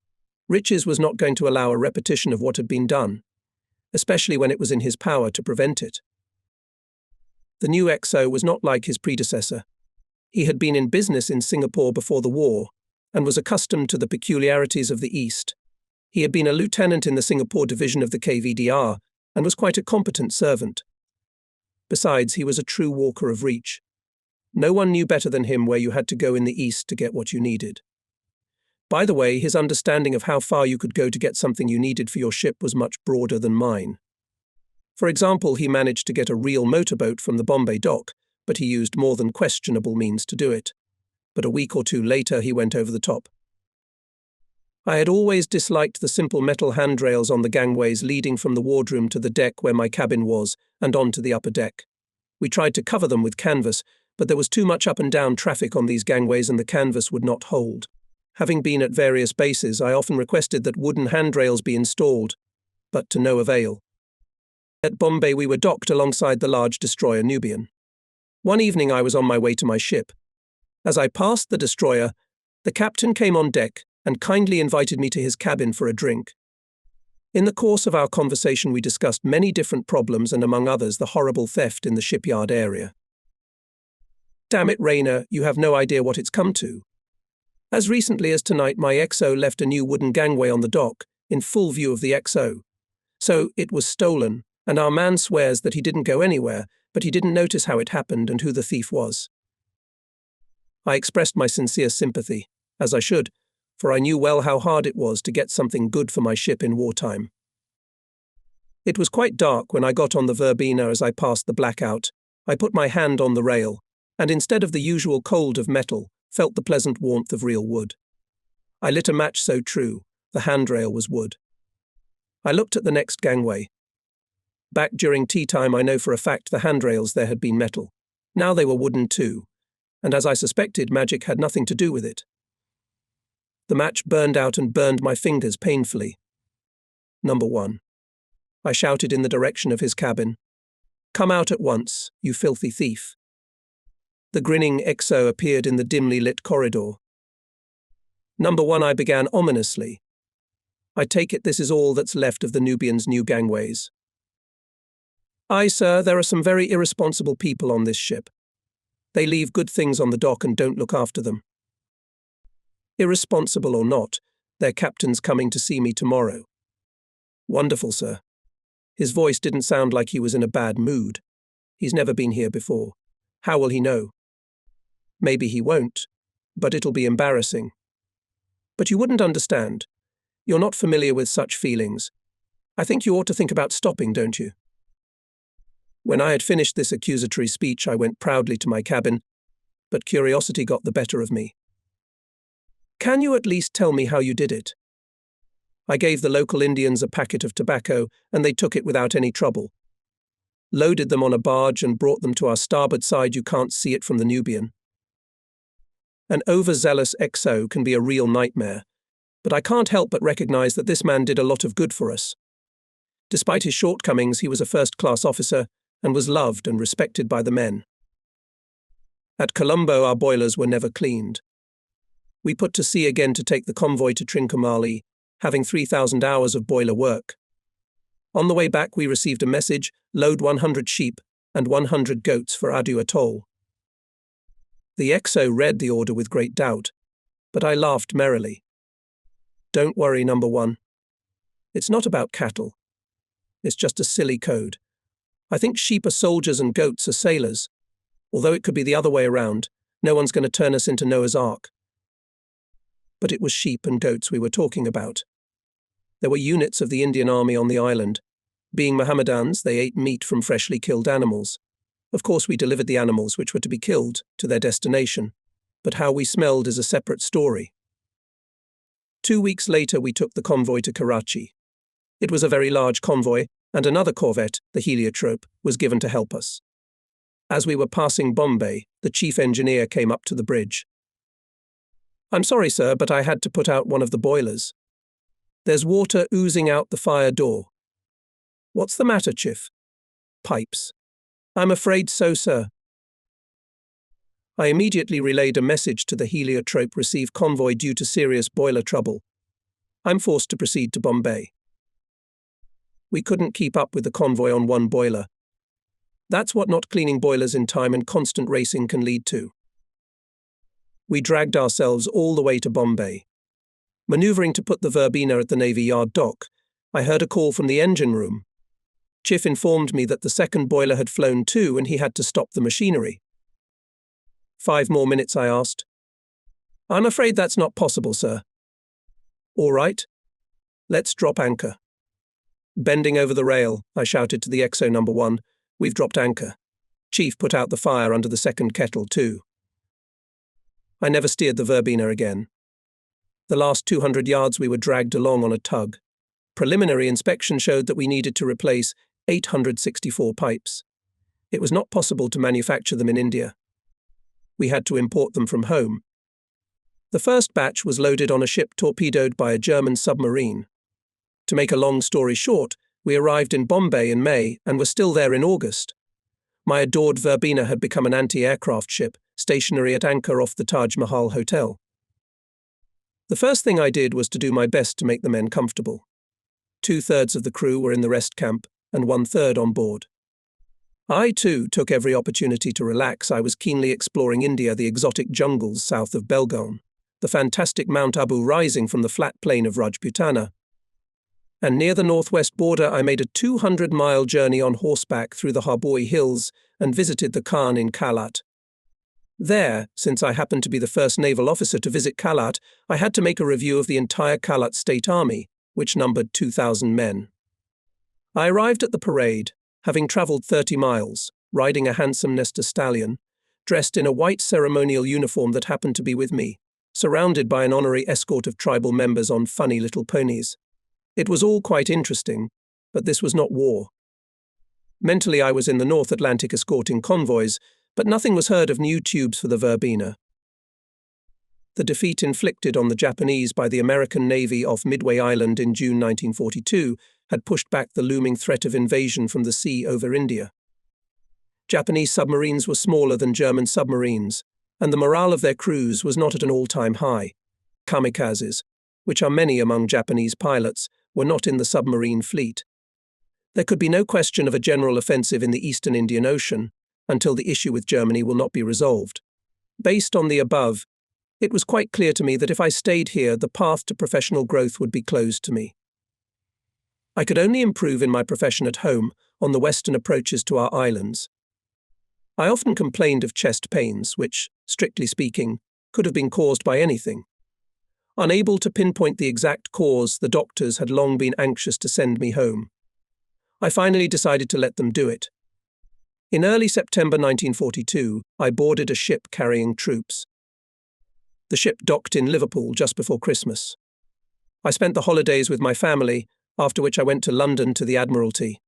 Riches was not going to allow a repetition of what had been done, especially when it was in his power to prevent it. The new XO was not like his predecessor. He had been in business in Singapore before the war, and was accustomed to the peculiarities of the East. He had been a lieutenant in the Singapore division of the KVDR, and was quite a competent servant. Besides, he was a true walker of reach. No one knew better than him where you had to go in the East to get what you needed. By the way, his understanding of how far you could go to get something you needed for your ship was much broader than mine. For example, he managed to get a real motorboat from the Bombay dock, but he used more than questionable means to do it. But a week or 2 later, he went over the top. I had always disliked the simple metal handrails on the gangways leading from the wardroom to the deck where my cabin was, and on to the upper deck. We tried to cover them with canvas, but there was too much up and down traffic on these gangways and the canvas would not hold. Having been at various bases, I often requested that wooden handrails be installed, but to no avail. At Bombay we were docked alongside the large destroyer Nubian. One evening I was on my way to my ship. As I passed the destroyer, the captain came on deck and kindly invited me to his cabin for a drink. In the course of our conversation we discussed many different problems and among others the horrible theft in the shipyard area. Damn it, Rayner, you have no idea what it's come to. As recently as tonight my XO left a new wooden gangway on the dock, in full view of the XO. So it was stolen, and our man swears that he didn't go anywhere, but he didn't notice how it happened and who the thief was. I expressed my sincere sympathy, as I should, for I knew well how hard it was to get something good for my ship in wartime. It was quite dark when I got on the Verbena as I passed the blackout. I put my hand on the rail, and instead of the usual cold of metal, felt the pleasant warmth of real wood. I lit a match so true, the handrail was wood. I looked at the next gangway. Back during tea time I know for a fact the handrails there had been metal. Now they were wooden too, and as I suspected, magic had nothing to do with it. The match burned out and burned my fingers painfully. Number 1. I shouted in the direction of his cabin. "Come out at once, you filthy thief." The grinning XO appeared in the dimly lit corridor. Number 1, I began ominously. "I take it this is all that's left of the Nubians' new gangways." "Aye, sir, there are some very irresponsible people on this ship. They leave good things on the dock and don't look after them." "Irresponsible or not, their captain's coming to see me tomorrow." "Wonderful, sir." His voice didn't sound like he was in a bad mood. He's never been here before. How will he know? Maybe he won't, but it'll be embarrassing. But you wouldn't understand. You're not familiar with such feelings. I think you ought to think about stopping, don't you? When I had finished this accusatory speech, I went proudly to my cabin, but curiosity got the better of me. "Can you at least tell me how you did it?" I gave the local Indians a packet of tobacco, and they took it without any trouble. Loaded them on a barge and brought them to our starboard side. You can't see it from the Nubian. An overzealous XO can be a real nightmare, but I can't help but recognize that this man did a lot of good for us. Despite his shortcomings, he was a first-class officer and was loved and respected by the men. At Colombo, our boilers were never cleaned. We put to sea again to take the convoy to Trincomalee, having 3,000 hours of boiler work. On the way back, we received a message: load 100 sheep and 100 goats for Adu Atoll. The XO read the order with great doubt, but I laughed merrily. Don't worry, number one. It's not about cattle. It's just a silly code. I think sheep are soldiers and goats are sailors. Although it could be the other way around, no one's going to turn us into Noah's Ark. But it was sheep and goats we were talking about. There were units of the Indian Army on the island. Being Mohammedans, they ate meat from freshly killed animals. Of course, we delivered the animals which were to be killed to their destination, but how we smelled is a separate story. 2 weeks later, we took the convoy to Karachi. It was a very large convoy, and another corvette, the Heliotrope, was given to help us. As we were passing Bombay, the chief engineer came up to the bridge. "I'm sorry, sir, but I had to put out one of the boilers. There's water oozing out the fire door." "What's the matter, Chief?" "Pipes." "I'm afraid so, sir." I immediately relayed a message to the Heliotrope: receive convoy due to serious boiler trouble. I'm forced to proceed to Bombay. We couldn't keep up with the convoy on one boiler. That's what not cleaning boilers in time and constant racing can lead to. We dragged ourselves all the way to Bombay. Manoeuvring to put the Verbena at the Navy Yard dock, I heard a call from the engine room. Chief informed me that the second boiler had flown too and he had to stop the machinery. 5 more minutes, I asked. "I'm afraid that's not possible, sir." "All right. Let's drop anchor." Bending over the rail, I shouted to the XO number 1, "We've dropped anchor." Chief put out the fire under the second kettle too. I never steered the Verbena again. The last 200 yards we were dragged along on a tug. Preliminary inspection showed that we needed to replace 864 pipes. It was not possible to manufacture them in India. We had to import them from home. The first batch was loaded on a ship torpedoed by a German submarine. To make a long story short, we arrived in Bombay in May and were still there in August. My adored Verbena had become an anti-aircraft ship, stationary at anchor off the Taj Mahal Hotel. The first thing I did was to do my best to make the men comfortable. 2/3 of the crew were in the rest camp and 1/3 on board. I, too, took every opportunity to relax. I was keenly exploring India, the exotic jungles south of Belgaum, the fantastic Mount Abu rising from the flat plain of Rajputana. And near the northwest border, I made a 200-mile journey on horseback through the Harboi Hills and visited the Khan in Kalat. There, since I happened to be the first naval officer to visit Kalat, I had to make a review of the entire Kalat State Army, which numbered 2,000 men. I arrived at the parade, having travelled 30 miles, riding a handsome Nesta stallion, dressed in a white ceremonial uniform that happened to be with me, surrounded by an honorary escort of tribal members on funny little ponies. It was all quite interesting, but this was not war. Mentally, I was in the North Atlantic escorting convoys, but nothing was heard of new tubes for the Verbena. The defeat inflicted on the Japanese by the American Navy off Midway Island in June 1942 had pushed back the looming threat of invasion from the sea over India. Japanese submarines were smaller than German submarines, and the morale of their crews was not at an all-time high. Kamikazes, which are many among Japanese pilots, were not in the submarine fleet. There could be no question of a general offensive in the Eastern Indian Ocean until the issue with Germany will not be resolved. Based on the above, it was quite clear to me that if I stayed here, the path to professional growth would be closed to me. I could only improve in my profession at home on the western approaches to our islands. I often complained of chest pains, which, strictly speaking, could have been caused by anything. Unable to pinpoint the exact cause, the doctors had long been anxious to send me home. I finally decided to let them do it. In early September 1942, I boarded a ship carrying troops. The ship docked in Liverpool just before Christmas. I spent the holidays with my family, after which I went to London to the Admiralty.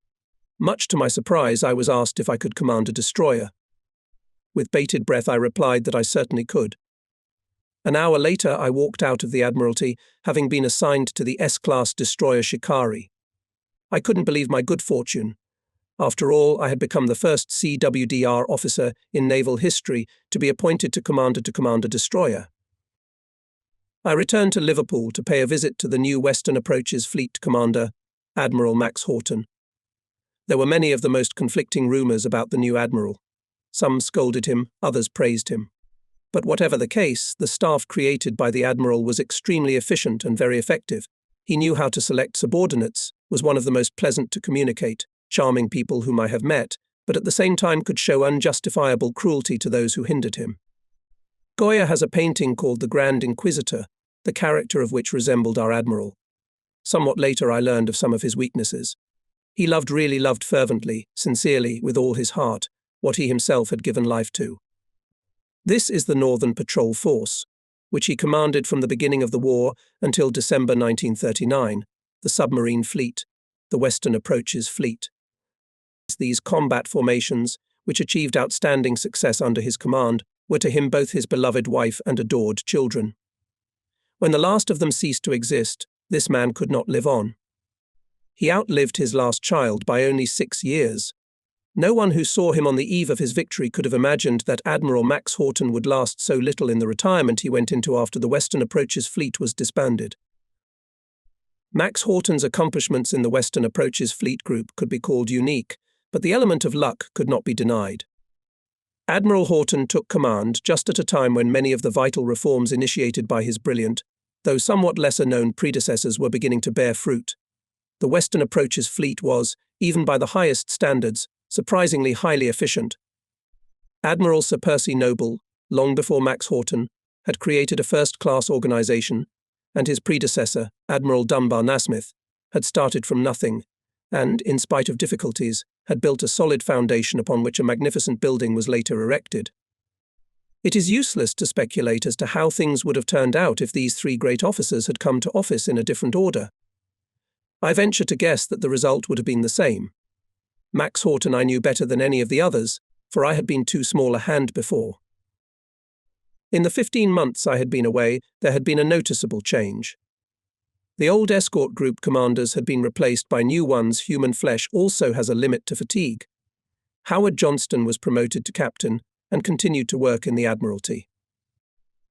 Much to my surprise, I was asked if I could command a destroyer. With bated breath, I replied that I certainly could. An hour later, I walked out of the Admiralty, having been assigned to the S-class destroyer Shikari. I couldn't believe my good fortune. After all, I had become the first CWDR officer in naval history to be appointed to command a destroyer. I returned to Liverpool to pay a visit to the new Western Approaches Fleet Commander, Admiral Max Houghton. There were many of the most conflicting rumours about the new admiral. Some scolded him, others praised him. But whatever the case, the staff created by the admiral was extremely efficient and very effective. He knew how to select subordinates, was one of the most pleasant to communicate, charming people whom I have met, but at the same time could show unjustifiable cruelty to those who hindered him. Goya has a painting called The Grand Inquisitor, the character of which resembled our admiral. Somewhat later I learned of some of his weaknesses. He really loved fervently, sincerely, with all his heart, what he himself had given life to. This is the Northern Patrol Force, which he commanded from the beginning of the war until December 1939, the submarine fleet, the Western Approaches Fleet. These combat formations, which achieved outstanding success under his command, were to him both his beloved wife and adored children. When the last of them ceased to exist, this man could not live on. He outlived his last child by only 6 years. No one who saw him on the eve of his victory could have imagined that Admiral Max Houghton would last so little in the retirement he went into after the Western Approaches Fleet was disbanded. Max Houghton's accomplishments in the Western Approaches Fleet Group could be called unique, but the element of luck could not be denied. Admiral Houghton took command just at a time when many of the vital reforms initiated by his brilliant, though somewhat lesser-known predecessors were beginning to bear fruit. The Western Approaches Fleet was, even by the highest standards, surprisingly highly efficient. Admiral Sir Percy Noble, long before Max Houghton, had created a first-class organisation, and his predecessor, Admiral Dunbar Nasmyth, had started from nothing, and, in spite of difficulties, had built a solid foundation upon which a magnificent building was later erected. It is useless to speculate as to how things would have turned out if these 3 great officers had come to office in a different order. I venture to guess that the result would have been the same. Max Houghton I knew better than any of the others, for I had been too small a hand before. In the 15 months I had been away, there had been a noticeable change. The old escort group commanders had been replaced by new ones. Human flesh also has a limit to fatigue. Howard Johnston was promoted to captain and continued to work in the Admiralty.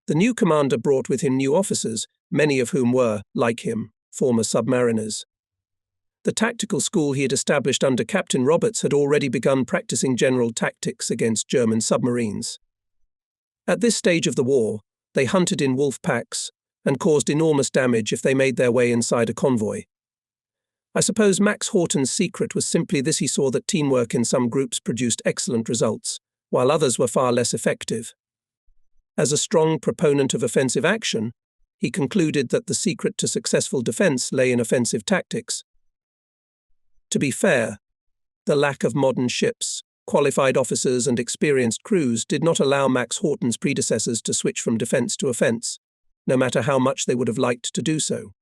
The new commander brought with him new officers, many of whom were, like him, former submariners. The tactical school he had established under Captain Roberts had already begun practicing general tactics against German submarines. At this stage of the war, they hunted in wolf packs and caused enormous damage if they made their way inside a convoy. I suppose Max Houghton's secret was simply this: he saw that teamwork in some groups produced excellent results, while others were far less effective. As a strong proponent of offensive action, he concluded that the secret to successful defense lay in offensive tactics. To be fair, the lack of modern ships, qualified officers and experienced crews did not allow Max Houghton's predecessors to switch from defense to offense, no matter how much they would have liked to do so.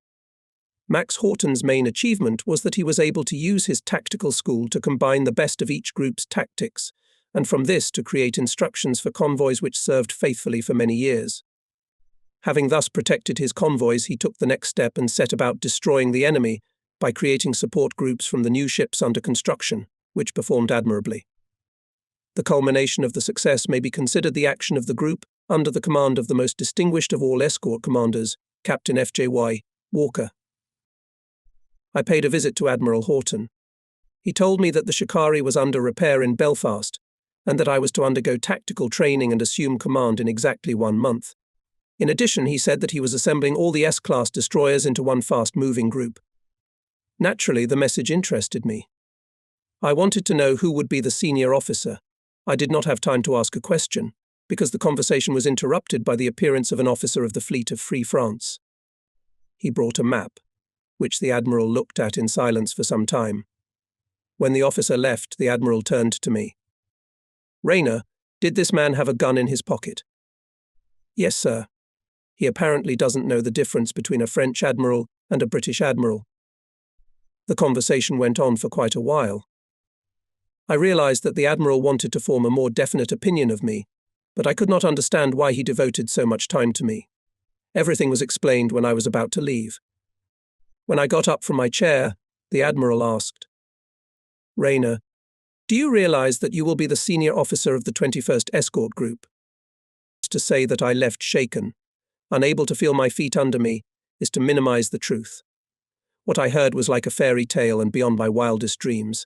Max Houghton's main achievement was that he was able to use his tactical school to combine the best of each group's tactics, and from this to create instructions for convoys which served faithfully for many years. Having thus protected his convoys, he took the next step and set about destroying the enemy by creating support groups from the new ships under construction, which performed admirably. The culmination of the success may be considered the action of the group under the command of the most distinguished of all escort commanders, Captain F.J.Y. Walker. I paid a visit to Admiral Houghton. He told me that the Shikari was under repair in Belfast, and that I was to undergo tactical training and assume command in exactly 1 month. In addition, he said that he was assembling all the S-class destroyers into one fast-moving group. Naturally, the message interested me. I wanted to know who would be the senior officer. I did not have time to ask a question, because the conversation was interrupted by the appearance of an officer of the fleet of Free France. He brought a map, which the Admiral looked at in silence for some time. When the officer left, the Admiral turned to me. "Rayner, did this man have a gun in his pocket?" "Yes, sir. He apparently doesn't know the difference between a French admiral and a British admiral." The conversation went on for quite a while. I realized that the Admiral wanted to form a more definite opinion of me, but I could not understand why he devoted so much time to me. Everything was explained when I was about to leave. When I got up from my chair, the Admiral asked, "Rayner, do you realize that you will be the senior officer of the 21st Escort Group?" To say that I left shaken, unable to feel my feet under me, is to minimize the truth. What I heard was like a fairy tale and beyond my wildest dreams.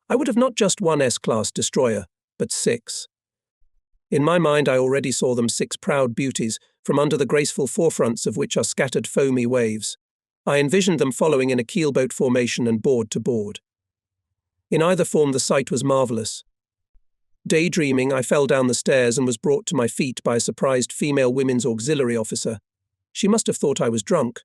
I would have not just one S-class destroyer, but 6. In my mind I already saw them 6 proud beauties, from under the graceful forefronts of which are scattered foamy waves. I envisioned them following in a keelboat formation and board to board. In either form the sight was marvelous. Daydreaming, I fell down the stairs and was brought to my feet by a surprised female women's auxiliary officer. She must have thought I was drunk,